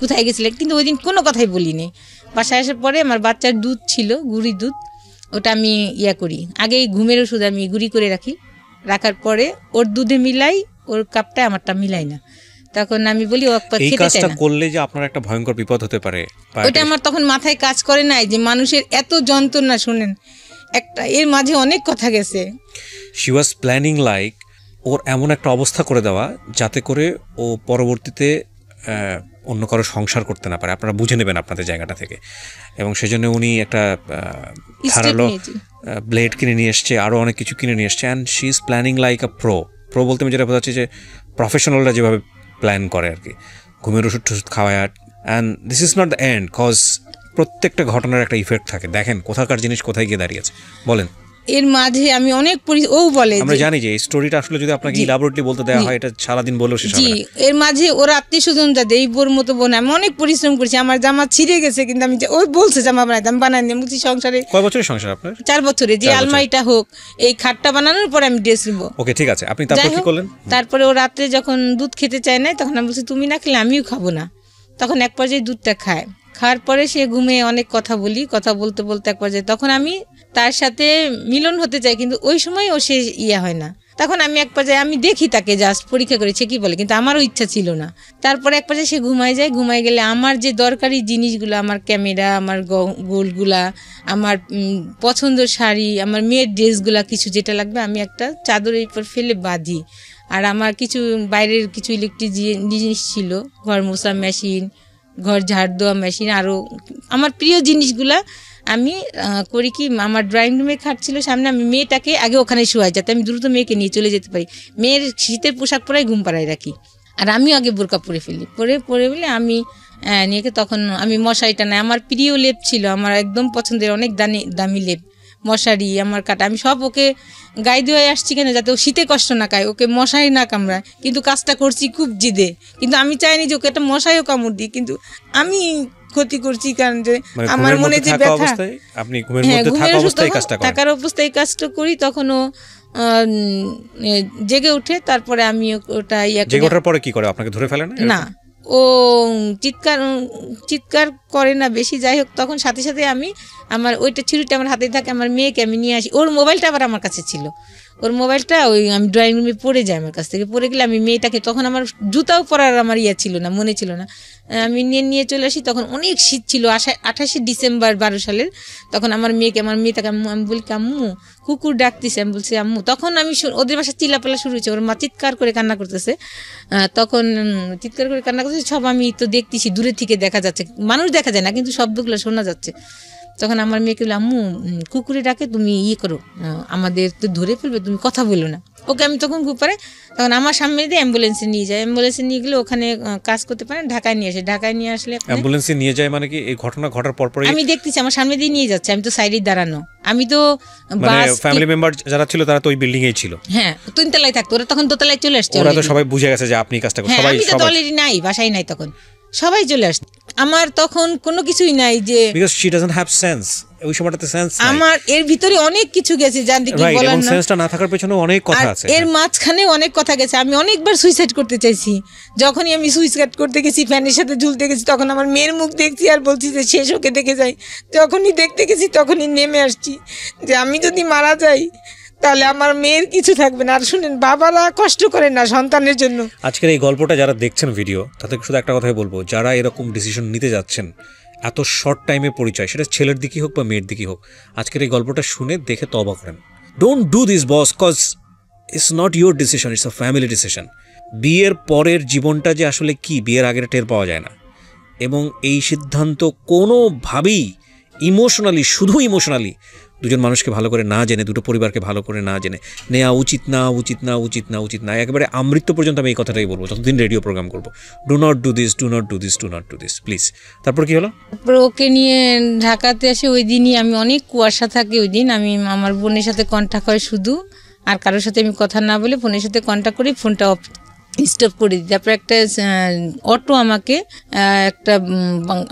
কোথায় গেছিলে, কিন্তু ওই দিন কোনো কথাই বলিনি। বাসায় আসার পরে আমার বাচ্চার দুধ ছিল, গুঁড়ি দুধ, ওটা আমি করি, আগেই ঘুমের ওষুধ আমি গুঁড়ি করে রাখি, রাখার পরে ওর দুধে মিলাই, ওর কাপটা আমারটা মিলাই না। তখন আমি বলি ও খেতে চায় না, করলে যে আপনার একটা ভয়ঙ্কর বিপদ হতে পারে, ওটা আমার তখন মাথায় কাজ করে নাই যে মানুষের এত যন্ত্রণা। শুনেন, একটা এর মাঝে অনেক কথা গেছে। শি ওয়াজ প্ল্যানিং লাইক ওর এমন একটা অবস্থা করে দেওয়া যাতে করে ও পরবর্তীতে অন্য কারো সংসার করতে না পারে, আপনারা বুঝে নেবেন আপনাদের জায়গাটা থেকে। এবং সেজন্য উনি একটা ধারালো ব্লেড কিনে নিয়ে এসছে, আরও অনেক কিছু কিনে নিয়ে এসছে। And she is planning like a pro বলতে আমি যেটা বোঝাচ্ছি যে প্রফেশনালরা যেভাবে প্ল্যান করে আর কি, ঘুমের ওষুধ টষুধ খাওয়ায়। And this is not the end, cause প্রত্যেকটা ঘটনার একটা ইফেক্ট থাকে। দেখেন কোথাকার জিনিস কোথায় গিয়ে দাঁড়িয়েছে, বলেন। এর মাঝে আমি অনেক ও বলে, আমরা জানি যে এই স্টোরিটা আসলে যদি আপনাকে ইলাবোরেটলি বলতে দেওয়া হয় এটা সারাদিন বলেও শেষ হবে না। এর মাঝে ওর আত্মীয় স্বজন যাদের, এই বোর মতো বোন, আমি অনেক পরিশ্রম করেছি, আমার জামা ছিঁড়ে গেছে, কিন্তু আমি ওই বলছে জামা বানাইতে, আমি বানাইনি। আমি বলছি সংসারে কয় বছরের সংসার আপনার? 4 বছরে, যে আলমারিটা হোক, এই খাটটা বানানোর পরে আমি ড্রেস নিবো। ওকে, ঠিক আছে, আপনি তারপর কি করলেন? তারপরে ও রাত্রে যখন দুধ খেতে চায় না, তখন আমি বলছি তুমি না খেলে আমিও খাবো না। তখন এক পর্যায়ে দুধটা খাওয়ার পরে সে ঘুমে, অনেক কথা বলি, কথা বলতে বলতে এক পর্যায়ে তখন আমি তার সাথে মিলন হতে চাই, কিন্তু ওই সময় ও সে হয় না। তখন আমি এক পর্যায়ে আমি দেখি তাকে, জাস্ট পরীক্ষা করেছে কি বলে, কিন্তু আমারও ইচ্ছা ছিল না। তারপরে এক পর্যায়ে সে ঘুমায় যায়, ঘুমায় গেলে আমার যে দরকারি জিনিসগুলো, আমার ক্যামেরা, আমার গোলগুলা, আমার পছন্দের শাড়ি, আমার মেয়ের ড্রেসগুলা, কিছু যেটা লাগবে আমি একটা চাদরের উপর ফেলে বাঁধি। আর আমার কিছু বাইরের কিছু ইলেকট্রিক জিনিস ছিল, ঘর মোছা মেশিন, ঘর ঝাড় দেওয়া মেশিন, আরও আমার প্রিয় জিনিসগুলা আমি করি কি, আমার ড্রয়িং রুমে খাট ছিল সামনে, আমি মেয়েটাকে আগে ওখানে শোয়াই যাতে আমি দ্রুত মেয়েকে নিয়ে চলে যেতে পারি। মেয়ের শীতের পোশাক পরাই ঘুম পাড়ায় রাখি, আর আমিও আগে বোরকা পরে ফেলি, পরে বলে আমি নিয়ে তখন আমি মশারিটা নেই, আমার প্রিয় লেপ ছিল, আমার একদম পছন্দের অনেক দামি লেপ, মশারি, আমার কাটা, আমি সব ওকে গায়ে দিয়ে আসছি কেন, যাতে ও শীতে কষ্ট না খায়, ওকে মশারি না কামড়ায়। কিন্তু কাজটা করছি খুব জিদে, কিন্তু আমি চাইনি যে ওকে একটা মশারিও কামড় দিই, কিন্তু আমি ক্ষতি করছি, কারণ যে আমার মনে যে ব্যথা, আপনি ঘুমের থাকার অবস্থায় কাজটা করি, তখন ও জেগে উঠে, তারপরে আমি ওটা জেগে ওঠার পরে কি করে, আপনাকে ধরে ফেলে না? ও চিৎকার করে না বেশি, যাই হোক, তখন সাথে সাথে আমি আমার ওইটা ছুরিটা আমার হাতেই থাকে, আমার মেয়েকে আমি নিয়ে আসি। ওর মোবাইলটা আবার আমার কাছে ছিল, ওর মোবাইলটা ওই আমি ড্রয়িং রুমে পড়ে যায় আমার কাছ থেকে, পড়ে গেলে আমি মেয়েটাকে, তখন আমার জুতাও পরার আমার ছিল না, মনে ছিল না, আমি নিয়ে চলে আসি। তখন অনেক শীত ছিল, 28শে ডিসেম্বর 12 সালের। তখন আমার মেয়েটাকে আমি বলি আম্মু কুকুর ডাকতেছে, আমি বলছি আম্মু। তখন আমি ওদের বাসায় চিল্লাপাল্লা শুরু হয়েছে, ওর মা চিৎকার করে কান্না করতেছে, তখন চিৎকার করে কান্না করতেছে, সব আমি তো দেখতেছি, দূরে থেকে দেখা যাচ্ছে, মানুষ দেখা যায় না কিন্তু শব্দগুলো শোনা যাচ্ছে। তখন আমার মেয়েকে বলে আম্মু কুকুরে ডাকে, তুমি করো, আমাদের তো ধরে ফেলবে, তুমি কথা বলো না। ওকে আমি তখন খুব পারে, তখন আমার সামনে দিয়ে অ্যাম্বুলেন্সে নিয়ে যায়, অ্যাম্বুলেন্সে নিয়ে গেলে ওখানে কাজ করতে পারে, ঢাকায় নিয়ে আসে, ঢাকায় নিয়ে আসলে অ্যাম্বুলেন্সে নিয়ে যায় মানে কি, এই ঘটনা ঘটার পরপরই আমি দেখতেছি আমার সামনে দিয়ে নিয়ে যাচ্ছে, আমি তো সাইডে দাঁড়ানো, আমি তো ফ্যামিলি মেম্বার যারা ছিল তারা তো ওই বিল্ডিং এই ছিল, হ্যাঁ 3 তলায় থাকতো, ওরা তখন 2 তলায় চলে আসছে, ওরা তো সবাই বুঝে গেছে যে আপনি কাজটা করছেন, সবাই অলরেডি নাই, বাসায় নাই, তখন সবাই চলে আসছে। আমার তখন কোনো কিছুই নাই, যে because she doesn't have sense, ওই সময়টাতে সেন্স নাই, আমার এর ভিতরে অনেক কিছু গেছে, জানতে কি বলার না, সেন্সটা না থাকার পেছনে অনেক কথা আছে, এর মাঝখানে অনেক কথা গেছে। আমি অনেকবার সুইসাইড করতে চাইছি, যখনই আমি সুইসাইড করতে গেছি, ফ্যানের সাথে ঝুলতে গেছি, তখন আমার মেয়ের মুখ দেখছি আর বলছি যে শেষ ওকে দেখে যাই। যখনই দেখতে গেছি তখনই নেমে আসছি যে আমি যদি মারা যাই তাহলে আমার মেয়ের কিছু থাকবে না। আর শুনেন, বাবারা কষ্ট করেন না সন্তানের জন্য। আজকের এই গল্পটা যারা দেখছেন ভিডিও, তাদের শুধু একটা কথাই বলবো, যারা এরকম ডিসিশন নিতে যাচ্ছেন, এত শর্ট টাইমে পরিচয়, সেটা ছেলের দিকেই হোক বা মেয়ের দিকেই হোক, আজকের এই গল্পটা শুনে দেখে তওবা করেন। Don't do this boss, cause it's not your decision, it's a family decision. বিয়ের পরের জীবনটা যে আসলে কি, বিয়ের আগের টের পাওয়া যায় না, এবং এই সিদ্ধান্ত কোনোভাবেই ইমোশনালি, শুধু ইমোশনালি দুজন মানুষকে ভালো করে না জেনে, দুটো পরিবারকে ভালো করে না জেনে নেওয়া উচিত না, উচিত না, উচিত না, উচিত না। একেবারে আমৃত্যু পর্যন্ত আমি এই কথাটাই বলবো, যতদিন রেডিও প্রোগ্রাম করবো। Do not do this, do not do this, do not do this, please. তারপর কি হলো? ওকে নিয়ে ঢাকাতে আসে, ওই দিনই আমি অনেক কুয়াশা থাকে, ওই দিন আমি আমার বোনের সাথে কন্ট্যাক্ট হয় শুধু, আর কারোর সাথে আমি কথা না বলে ফোনের সাথে কন্ট্যাক্ট করি, ফোনটা অফ স্টপ করে দিই। তারপর একটা অটো আমাকে একটা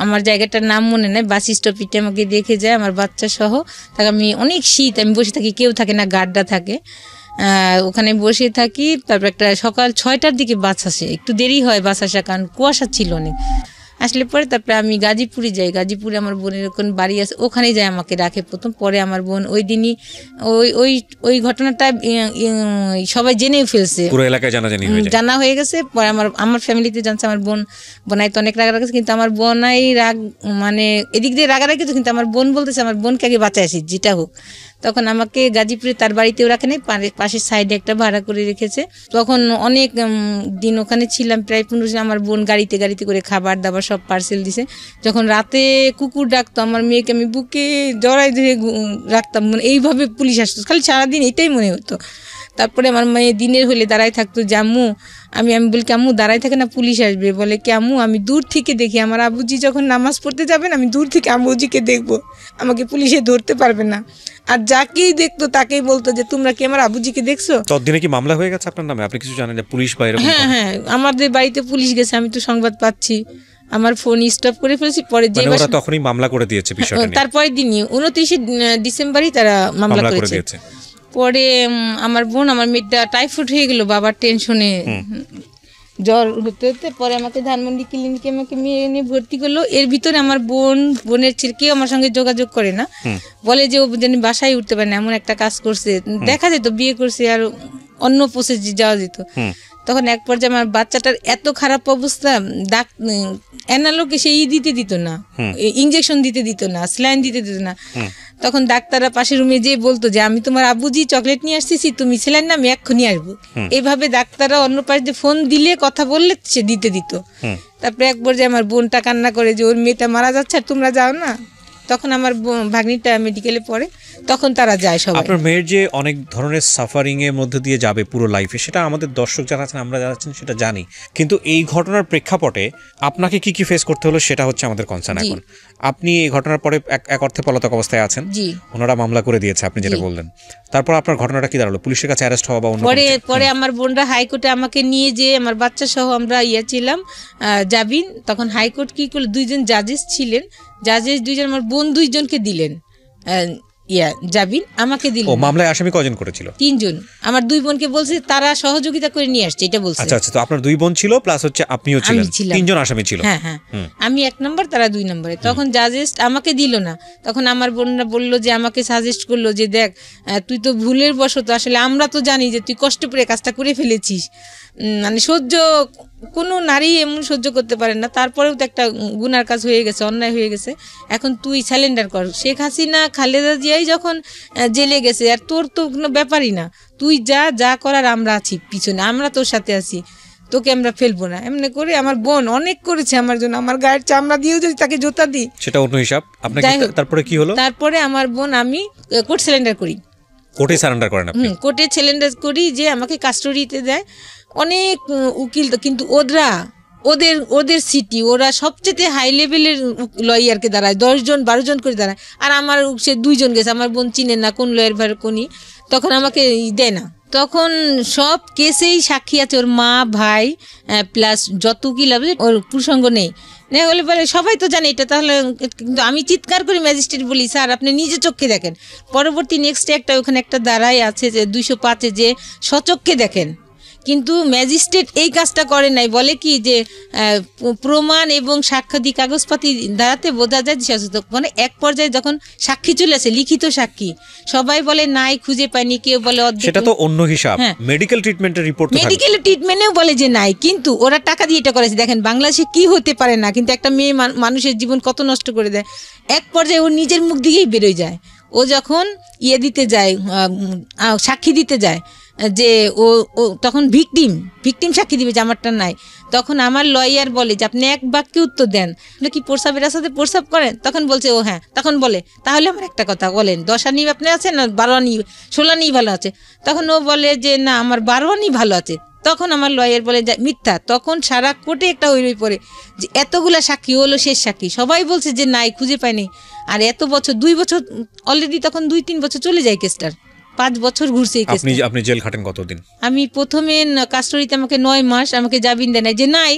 আমার জায়গাটার নাম মনে নেই, বাস স্টপেজে আমাকে দেখে যায় আমার বাচ্চা সহ। তাকে আমি অনেক শীত, আমি বসে থাকি, কেউ থাকে না, গার্ডরা থাকে, ওখানে বসে থাকি। তারপর একটা সকাল 6টার দিকে বাস আসে, একটু দেরি হয় বাস আসা, কারণ কুয়াশা ছিল অনেক। আসলে পরে তারপরে আমি গাজীপুরে যাই, গাজীপুরে আমার বোনের ওখানে বাড়ি আছে, ওখানে যাই আমাকে রাখে প্রথম। পরে আমার বোন ওই দিনই ওই ঘটনাটা সবাই জেনেও ফেলছে, পুরো এলাকায় জানা হয়ে গেছে। পরে আমার ফ্যামিলিতে জানছে, আমার বোনাই তো অনেক রাগারাগি, কিন্তু আমার বোনাই রাগ মানে এদিক দিয়ে রাগারাগি, কিন্তু আমার বোন বলতেছে আমার বোনকে আগে বাঁচায় আসি যেটা হোক। তখন আমাকে গাজীপুরে তার বাড়িতেও রাখে নাই, পাশের সাইডে একটা ভাড়া করে রেখেছে। তখন অনেক দিন ওখানে ছিলাম, প্রায় 15 দিন। আমার বোন গাড়িতে করে খাবার দাবার সব পার্সেল দিছে। যখন রাতে কুকুর ডাকতো, আমার মেয়েকে আমি বুকে জড়াই ধরে রাখতাম, মানে এইভাবে পুলিশ আসতো, খালি সারাদিন এটাই মনে হতো। তারপরে আমার মেয়ে দিনের হলে দাঁড়ায় থাকতো, যে আম্মু, আমি বলি আম্মু দাঁড়ায় থাকে না, পুলিশ আসবে। বলে কি আম্মু, আমি দূর থেকে দেখি, আমার আবুজি যখন নামাজ পড়তে যাবেন আমি দূর থেকে আম্মুজিকে দেখবো, আমাকে পুলিশে ধরতে পারবে না। আর যাকেই দেখতো তাকেই বলতো যে তোমরা কি আমার আবুজিকে দেখছো। ততদিনে কি মামলা হয়ে গেছে আপনার নামে? আপনি কিছু জানেন যে পুলিশ বাইরে? হ্যাঁ, আমাদের বাড়িতে পুলিশ গেছে, আমি তো সংবাদ পাচ্ছি, আমার ফোন স্টপ করে ফেলেছি। পরে যে ওরা তখনই মামলা করে দিয়েছে বিষয়টা নিয়ে, তারপরে দিনই 29 ডিসেম্বরই তারা মামলা করে দিয়েছে। পরে আমার বোন, আমার মেয়েটা টাইফয়েড হয়ে গেল বাবার টেনশনে, জ্বর হতে হতে পরে আমাকে ধানমন্ডি ক্লিনিকে আমাকে নিয়ে ভর্তি করলো। এর ভিতরে আমার বোনের ছেলে কেউ আমার সঙ্গে যোগাযোগ করে না, বলে যে ও যেন বাসায় উঠতে পারে না, এমন একটা কাজ করছে। দেখা যেত বিয়ে করছে আর অন্য প্রসেসে যাওয়া যেত। তখন এক পর্যায়ে আমার বাচ্চাটার এত খারাপ অবস্থা, অ্যানালগে সে দিতে দিত না, ইঞ্জেকশন দিতে দিত না, স্যালাইন দিতে দিত না। তখন ডাক্তাররা পাশের রুমে যেয়ে বলতো যে আমি তোমার আবুজি চকলেট নিয়ে আসতেছি, তুমি স্যালাইন না, আমি এক্ষুনি আসবো। এইভাবে ডাক্তাররা অন্য পাশে ফোন দিলে কথা বললে সে দিতে দিত। তারপরে এক পর্যায়ে আমার বোনটা কান্না করে যে ওর মেয়েটা মারা যাচ্ছে আর তোমরা যাও না। তখন আমার ভাগ্নিটা মেডিকেলে পড়ে, তখন তারা যায় সবাই। আপনার মেয়ের যে অনেক ধরনের সাফারিং এর মধ্যে দিয়ে যাবে পুরো লাইফে, সেটা আমাদের দর্শক যারা আছেন, আমরা যারা আছেন সেটা জানি, কিন্তু এই ঘটনার প্রেক্ষাপটে আপনাকে কি ফেস করতে হলো সেটা হচ্ছে আমাদের কনসার্ন। এখন আপনি এই ঘটনার পরে এক অর্থে পলাতক অবস্থায় আছেন, ওনারা মামলা করে দিয়েছে আপনি যেটা বললেন। তারপর আপনার ঘটনাটা কি দাঁড়ালো? পুলিশের কাছে অ্যারেস্ট হওয়া বা অন্য? পরে আমার বোনরা হাইকোর্টে আমাকে নিয়ে যে আমার বাচ্চা সহ আমরা ছিলাম জামিন। তখন হাইকোর্ট কি করলো, 2জন জাজেস ছিলেন, জাজেস 2জন আমার বোন 2জনকে দিলেন জামিন, আমাকে দিলেন। ও মামলায় আসামি কজন করেছিল? 3জন। আমার 2 বোনকে বলছে তারা সহযোগিতা করে নিয়ে আসছে, এটা বলছে। আচ্ছা, তো আপনার 2 বোন ছিল প্লাস হচ্ছে আপনিও ছিলেন, 3জন আসামি ছিল। হ্যাঁ, আমি 1 নম্বর, তারা 2 নম্বরে। তখন জাজেস আমাকে দিল না। তখন আমার বোনরা বললো যে আমাকে সাজেস্ট করলো যে দেখ তুই তো ভুলের বশত, আসলে আমরা তো জানি যে তুই কষ্ট করে কাজটা করে ফেলেছিস, মানে কোনো নারী এমন সহ্য করতে পারে না, তারপরেও তো একটা গুনার কাজ হয়ে গেছে, অন্যায় হয়ে গেছে, এখন তুই স্যালেন্ডার কর। শেখ হাসিনা খালেদা জিয়াই যখন জেলে গেছে, আর তোর তো কোনো ব্যাপারই না, তুই যা করার আমরা আছি পিছনে, আমরা তোর সাথে আছি, তোকে আমরা ফেলবো না। এমনি করে আমার বোন অনেক করেছে আমার জন্য, আমার গায়ের চামড়া দিয়েও যদি তাকে জোতা দিই সেটা অন্য হিসাব। তারপরে কি হলো? তারপরে আমার বোন, আমি কোর্ট স্যালেন্ডার করি। কোর্টে সারেন্ডার করেন আপনি? কোর্টে স্যালেন্ডার করি, যে আমাকে কাস্টডিতে দেয় অনেক উকিল, তো কিন্তু ওদের সিটি, ওরা সবচেয়ে হাই লেভেলের লয়ারকে দাঁড়ায়, 10 জন 12 জন করে দাঁড়ায়। আর আমার সে 2 জন গেছে, আমার বোন চিনে না কোন লয়ার ভার কোনি, তখন আমাকে দেয় না। তখন সব কেসেই সাক্ষী আছে, ওর মা ভাই প্লাস যত উকিল হবে, ওর প্রসঙ্গ নেই। বলে সবাই তো জানে এটা, তাহলে কিন্তু আমি চিৎকার করি ম্যাজিস্ট্রেট বলি, স্যার আপনি নিজে চোখে দেখেন। পরবর্তী নেক্সট ওখানে একটা দাঁড়াই আছে যে 205-এ, যে সচক্ষে দেখেন, কিন্তু ম্যাজিস্ট্রেট এই কাজটা করে নাই। বলে কি যে প্রমাণ এবং সাক্ষ্যাদি কাগজপাতি দাঁড়াতে বোঝা যায় যে সচেতন। মানে এক পর্যায়ে যখন সাক্ষী চলে আসে, লিখিত সাক্ষী, সবাই বলে নাই, খুঁজে পায়নি, কেউ বলে সেটা তো অন্য হিসাব। মেডিকেল ট্রিটমেন্টের রিপোর্ট, মেডিকেল ট্রিটমেন্টেও বলে যে নাই, কিন্তু ওরা টাকা দিয়ে এটা করেছে। দেখেন বাংলাদেশে কি হতে পারে না, কিন্তু একটা মেয়ে মানুষের জীবন কত নষ্ট করে দেয়। এক পর্যায়ে ও নিজের মুখ দিয়েই বেরোয় যায়। ও যখন দিতে যায়, সাক্ষী দিতে যায়, যে ও তখন ভিকটিম সাক্ষী দিবে যে আমারটা নাই। তখন আমার লয়ার বলে যে আপনি এক বাক্যে উত্তর দেন, কি প্রস্রাবের রাস্তাতে প্রস্রাব করেন? তখন বলছে ও হ্যাঁ। তখন বলে তাহলে আমার একটা কথা বলেন, 10 আনি আপনি আছেন না 12 আনি 16 আনি ভালো আছে? তখন ও বলে যে না আমার 12 আনি ভালো আছে। তখন আমার লয়ার বলে যে মিথ্যা। তখন সারা কোর্টে একটা হইরই পড়ে যে এতগুলা সাক্ষী হলো শেষ সাক্ষী, সবাই বলছে যে নাই, খুঁজে পায়নি। আর এত বছর, 2 বছর অলরেডি, তখন 2-3 বছর চলে যায় কেসটার। 5 বছর ঘুরছে এই কেসটা। আপনি জেল খাটেন কতদিন? আমি প্রথমে কাস্টডিতে আমাকে 9 মাস আমাকে জামিন দেয় নাই, যে নাই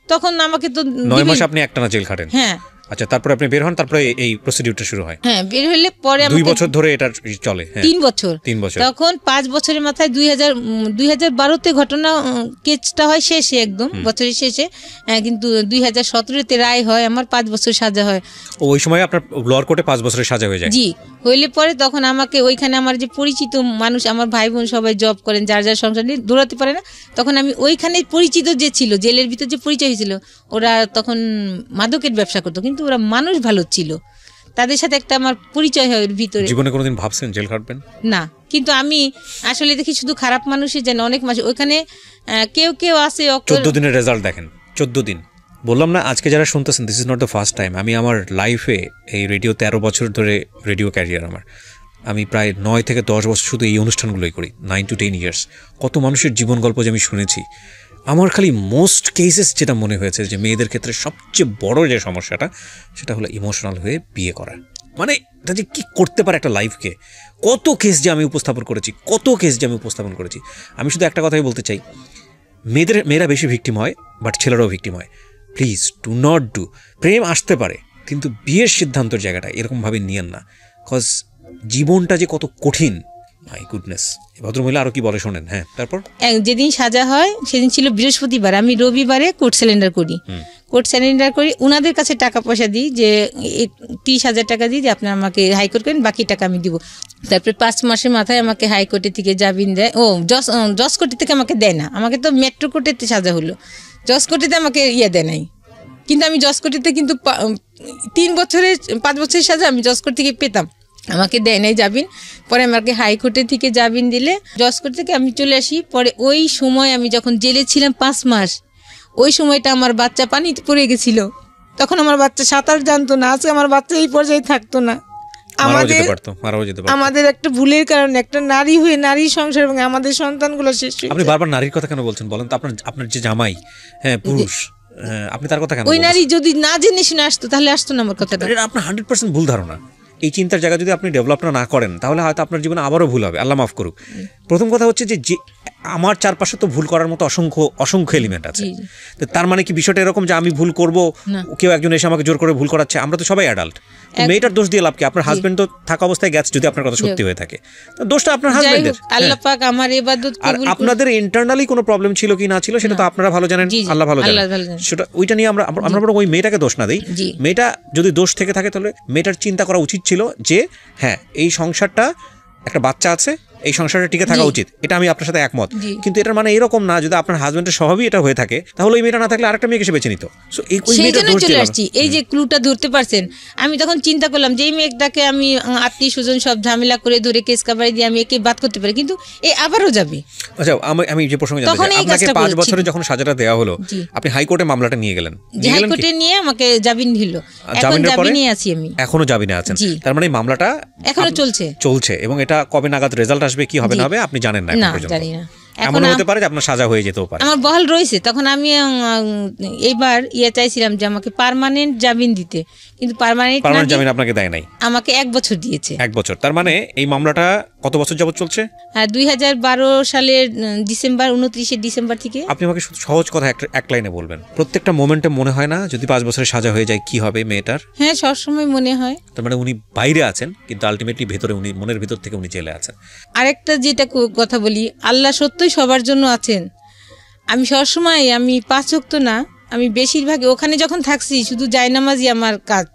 তখন আমাকে তো 9 মাস আপনি একটানা জেল খাটেন? হ্যাঁ। আচ্ছা, তারপরে আপনি বের হন, তারপরে এই প্রসিডিউরটা শুরু হয়? হ্যাঁ, বের হলে পরে 2 বছর ধরে এটা চলে? 3 বছর। তখন 5 বছরের মাথায় 2012-তে ঘটনা কেসটা হয় শেষে, একদম বছরের শেষে, কিন্তু 2017-তে রায় হয়, আমার 5 বছর সাজা হয়। ওই সময় আপনার লোয়ার কোর্টে 5 বছরের সাজা হয়ে যায়? জি, হইলে পরে তখন আমাকে ওইখানে আমার যে পরিচিত মানুষ, আমার ভাই বোন সবাই জব করেন, যার যার সংসার নিয়ে দৌড়াতে পারে না, তখন আমি ওইখানে পরিচিত যে ছিল, জেলের ভিতর যে পরিচয় হয়েছিল, ওরা তখন মাদকের ব্যবসা করতো, কিন্তু ওরা মানুষ ভালো ছিল, তাদের সাথে একটা আমার পরিচয় হয় ভিতরে। জীবনে কোনোদিন ভাবছেন জেল খাটবেন? না, কিন্তু আমি আসলে দেখি শুধু খারাপ মানুষই জানে, অনেক মানুষ ওইখানে কেউ কেউ আছে। 14 দিনের রেজাল্ট দেখেন, 14 দিন। বললাম না, আজকে যারা শুনতেছেন, this is not the first time. আমি আমার লাইফে এই রেডিও 13 বছর ধরে রেডিও ক্যারিয়ার আমার, আমি প্রায় 9 থেকে 10 বছর শুধু এই অনুষ্ঠানগুলোই করি, 9 to 10 ইয়ার্স। কত মানুষের জীবন গল্প যে আমি শুনেছি, আমার খালি মোস্ট কেসেস যেটা মনে হয়েছে যে মেয়েদের ক্ষেত্রে সবচেয়ে বড় যে সমস্যাটা, সেটা হলো ইমোশনাল হয়ে বিয়ে করা। মানে এটা যে কী করতে পারে একটা লাইফকে, কত কেস যে আমি উপস্থাপন করেছি। আমি শুধু একটা কথাই বলতে চাই, মেয়েরা বেশি ভিকটিম হয়, বাট ছেলেরাও ভিকটিম হয়। Please do not do. প্রেম আসতে পারে, কিন্তু বিয়ের সিদ্ধান্তর জায়গাটা এরকমভাবে নিয়েন না, কজ জীবনটা যে কত কঠিন, মাই গুডনেস। ভদ্রমহিলা আরও কি বলে শোনেন। হ্যাঁ, তারপর যেদিন সাজা হয় সেদিন ছিল বৃহস্পতিবার, আমি রবিবারে কোর্ট সিলিন্ডার করি, ওনাদের কাছে টাকা পয়সা দিই, যে 30,000 টাকা দিই, যে আপনি আমাকে হাইকোর্ট করেন, বাকি টাকা আমি দিব। তারপরে 5 মাসের মাথায় আমাকে হাইকোর্টের থেকে জামিন দেয়। জজ কোর্টের থেকে আমাকে দেয় না, আমাকে তো মেট্রো কোর্টেতে সাজা হলো, জজ কোর্টেতে আমাকে দেয় নাই। কিন্তু আমি জজ কোর্টেতে কিন্তু 5 বছরের সাজা আমি জজ কোর্ট থেকে পেতাম, আমাকে দেয় নাই জামিন। পরে আমাকে হাইকোর্টের থেকে জামিন দিলে জজ কোর্ট থেকে আমি চলে আসি। পরে ওই সময় আমি যখন জেলে ছিলাম 5 মাস, ওই সময়টা আমার বাচ্চা পানিতে পড়ে গেছিল, তখন আমার বাচ্চা সাঁতার জানতো না, আজকে আমার বাচ্চা এই পর্যায়ে থাকতো না। আমাদের একটা ভুলের কারণে, একটা নারী হয়ে নারী সংসার এবং আমাদের সন্তানগুলো শেষ হয়ে। আপনি বারবার নারীর কথা কেন বলছেন বলেন তো? আপনার যে জামাই, হ্যাঁ পুরুষ, আপনি তার কথা কেন? ওই নারী যদি না জেনে শুনে আসতো তাহলে আসতো না আমার কথাটা। আপনার 100% ভুল ধারণা। এই চিন্তার জায়গা যদি আপনি ডেভেলপ না করেন, তাহলে হয়তো আপনার জীবনে আবারও ভুল হবে, আল্লাহ মাফ করুক। প্রথম কথা হচ্ছে যে আমার চারপাশে তো ভুল করার মতো অসংখ্য এলিমেন্ট আছে। তো তার মানে কি বিষয়টা এরকম যে আমি ভুল করব, কেউ একজন এসে আমাকে জোর করে ভুল করাচ্ছে? আমরা তো সবাই অ্যাডাল্ট। মেয়েটার দোষ দিয়ে লাভ কি? আপনার হাজবেন্ড তো থাকা অবস্থায় গেছে, যদি আপনার কথা সত্যি হয়ে থাকে, তো দোষটা আপনার হাজবেন্ডের। আল্লাহ পাক আমার ইবাদত কবুল করুন। আর আপনাদের ইন্টারনালি কোনো প্রবলেম ছিল কি না ছিল সেটা তো আপনারা ভালো জানেন, আল্লাহ ভালো জানেন। সেটা ওইটা নিয়ে আমরা বরং ওই মেয়েটাকে দোষ না দিই। মেয়েটা যদি দোষ থেকে থাকে, তাহলে মেয়েটার চিন্তা করা উচিত ছিল যে হ্যাঁ, এই সংসারটা, একটা বাচ্চা আছে, এই সংসারটা টিকে থাকা উচিত, এটা আমি আপনার সাথে একমত। কিন্তু এটার মানে এরকম না, যদি আপনার হাজবেন্ডের স্বভাবই এটা হয়ে থাকে, তাহলে ওই মেয়েটা না থাকলে আরেকটা মেয়েকে সে বেছে নিত। চলে আসছি, এই যে ক্লুটা ধরতে পারছেন। আমি তখন চিন্তা করলাম যে এই মেয়েটাকে আমি আত্মীয় স্বজন সব ঝামেলা করে ধরে কেস কাবারি দিয়ে আমি একে বাদ করতে পারি, কিন্তু এ আবারও যাবে। আচ্ছা, আমি যে প্রসঙ্গে জানতে চাই, আপনাকে 5 বছরে যখন সাজাটা দেওয়া হলো, আপনি হাইকোর্টে মামলাটা নিয়ে গেলেন, হাইকোর্টে নিয়ে আমাকে জামিন দিল। এখন জামিনে আছি আমি, এখনো জামিনে আছেন। তার মানে মামলাটা এখনো চলছে এবং এটা কবে নাগাদ রেজাল্ট আসবে, কি হবে না হবে আপনি জানেন না এখন পর্যন্ত? জানি না। এমন হতে পারে যে আপনার সাজা হয়ে যেতেও পারে। আমার বহাল রয়েছে। তখন আমি এইবার চাইছিলাম যে আমাকে পার্মানেন্ট জামিন দিতে, কিন্তু পার্মানেন্ট জামিন আপনাকে দেয় নাই। আমাকে 1 বছর দিয়েছে। 1 বছর। তার মানে এই মামলাটা কত বছর যাবত চলছে? 2012 সালের ডিসেম্বর, 29 ডিসেম্বর থেকে। আপনি আমাকে সহজ কথা এক লাইনে বলবেন, প্রত্যেকটা মোমেন্টে মনে হয় না যদি 5 বছরের সাজা হয়ে যায় কি হবে মেয়েটার? হ্যাঁ, সবসময় মনে হয়। তার মানে উনি বাইরে আছেন, কিন্তু আলটিমেটলি ভেতরে, উনি মনের ভিতর থেকে উনি জেলে আছেন। আরেকটা যেটা কথা বলি, আল্লাহ সত্যই সবার জন্য আছেন। আমি সবসময়, আমি 5 ওয়াক্ত না, আমি বেশিরভাগ ওখানে যখন থাকছি শুধু জায়নামাজি আমার কাজ।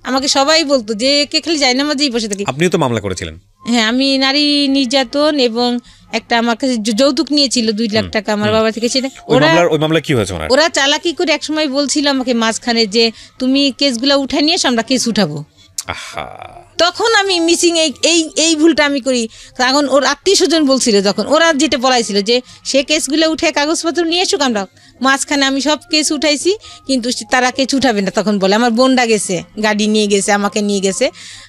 আমাকে সবাই বলতো যে কে খালি জায়নামাজিই বসে থাকি। আপনিও তো মামলা করেছিলেন? হ্যাঁ, আমি নারী নির্যাতন এবং একটা আমার কাছে যৌতুক নিয়েছিল 2 লাখ টাকা আমার বাবা থেকে। সেটা ওই মামলা কি হয়েছে? ওরা চালাকি করে একসময় বলছিল আমাকে মাঝখানে যে তুমি কেসগুলো উঠাই নিয়ে আমরা কেস উঠাবো। তখন আমি মিসিং এই ভুলটা আমি করি। তখন ওর আত্মীয় স্বজন বলছিল, যখন ওরা যেটা বলাইছিল যে সে কেসগুলো উঠে কাগজপত্র নিয়ে এসুক, আমরা মাঝখানে আমি সব কেস উঠাইছি, কিন্তু তারা কেস উঠাবে না। তখন বলে আমার বোনটা গেছে, গাড়ি নিয়ে গেছে, আমাকে নিয়ে গেছে।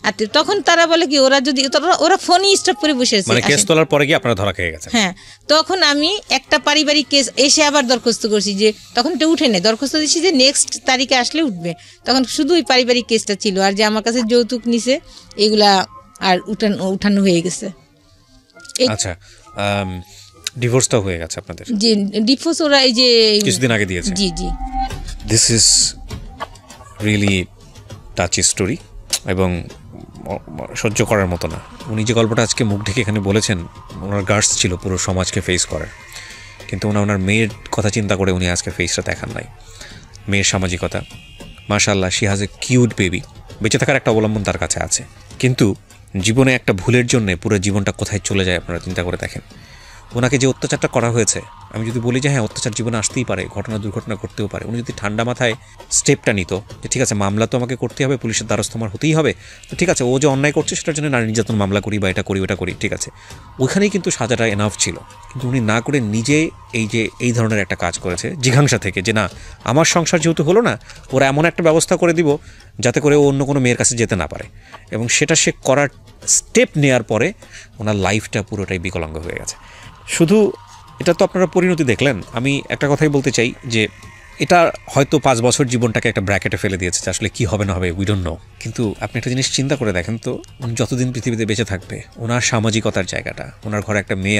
আর তখন তারা বলে কি, ওরা যদি ওরা ফোনই স্টপ করে বসে আছে, মানে কেস তোলার পরে কি আপনারা ধরা খেয়ে গেছেন? হ্যাঁ, তখন আমি একটা পারিবারিক কেস এসে আবার দরখাস্ত করছি, যে তখন এটা উঠে নেই, দরখাস্ত দিচ্ছি যে নেক্সট তারিখে আসলে উঠবে। তখন শুধু ওই পারিবারিক কেসটা ছিল, আর যে আমার কাছে যৌতুক নিছে এগুলা আর উঠানো হয়ে গেছে। আচ্ছা, ডিভোর্সটাও হয়ে গেছে আপনাদের? যে ডিভোর্স ওরা এই যে কিছুদিন আগে দিয়েছে। জি জি। This is really touchy story এবং সহ্য করার মতো না। উনি যে গল্পটা আজকে মুখ ঢেকে এখানে বলেছেন, ওনার গার্ডস ছিল পুরো সমাজকে ফেস করার, কিন্তু ওনার মেয়ের কথা চিন্তা করে উনি আজকে ফেসটা দেখান নাই। মেয়ের সামাজিকতা, মাশাআল্লাহ, she has a cute baby, বেঁচে থাকার একটা অবলম্বন তার কাছে আছে, কিন্তু জীবনে একটা ভুলের জন্য পুরো জীবনটা কোথায় চলে যায় আপনারা চিন্তা করে দেখেন। ওনাকে যে অত্যাচারটা করা হয়েছে, আমি যদি বলি যে হ্যাঁ অত্যাচার জীবনে আসতেই পারে, ঘটনা দুর্ঘটনা ঘটতেও পারে, উনি যদি ঠান্ডা মাথায় স্টেপটা নিত যে ঠিক আছে মামলা তো আমাকে করতে হবে, পুলিশের দ্বারস্থ আমার হতেই হবে, তো ঠিক আছে ও যে অন্যায় করছে সেটার জন্য নারী নির্যাতন মামলা করি বা এটা করি ওটা করি, ঠিক আছে, ওইখানেই কিন্তু সাজাটা এনাফ ছিল। কিন্তু উনি না করে নিজে এই ধরনের একটা কাজ করেছে জিঘাংসা থেকে, যে না আমার সংসার যেহেতু হলো না, ওরা এমন একটা ব্যবস্থা করে দিব যাতে করে ও অন্য কোনো মেয়ের কাছে যেতে না পারে, এবং সেটা সে করার স্টেপ নেওয়ার পরে ওনার লাইফটা পুরোটাই বিকলাঙ্গ হয়ে গেছে। শুধু এটা তো আপনারা পরিণতি দেখলেন, আমি একটা কথাই বলতে চাই যে এটা হয়তো 5 বছর জীবনটাকে একটা ব্র্যাকেটে ফেলে দিয়েছে যে আসলে কী হবে না হবে উই ডোন্ট নো, কিন্তু আপনি একটা জিনিস চিন্তা করে দেখেন তো, উনি যতদিন পৃথিবীতে বেঁচে থাকবে ওনার সামাজিকতার জায়গাটা, ওনার ঘরে একটা মেয়ে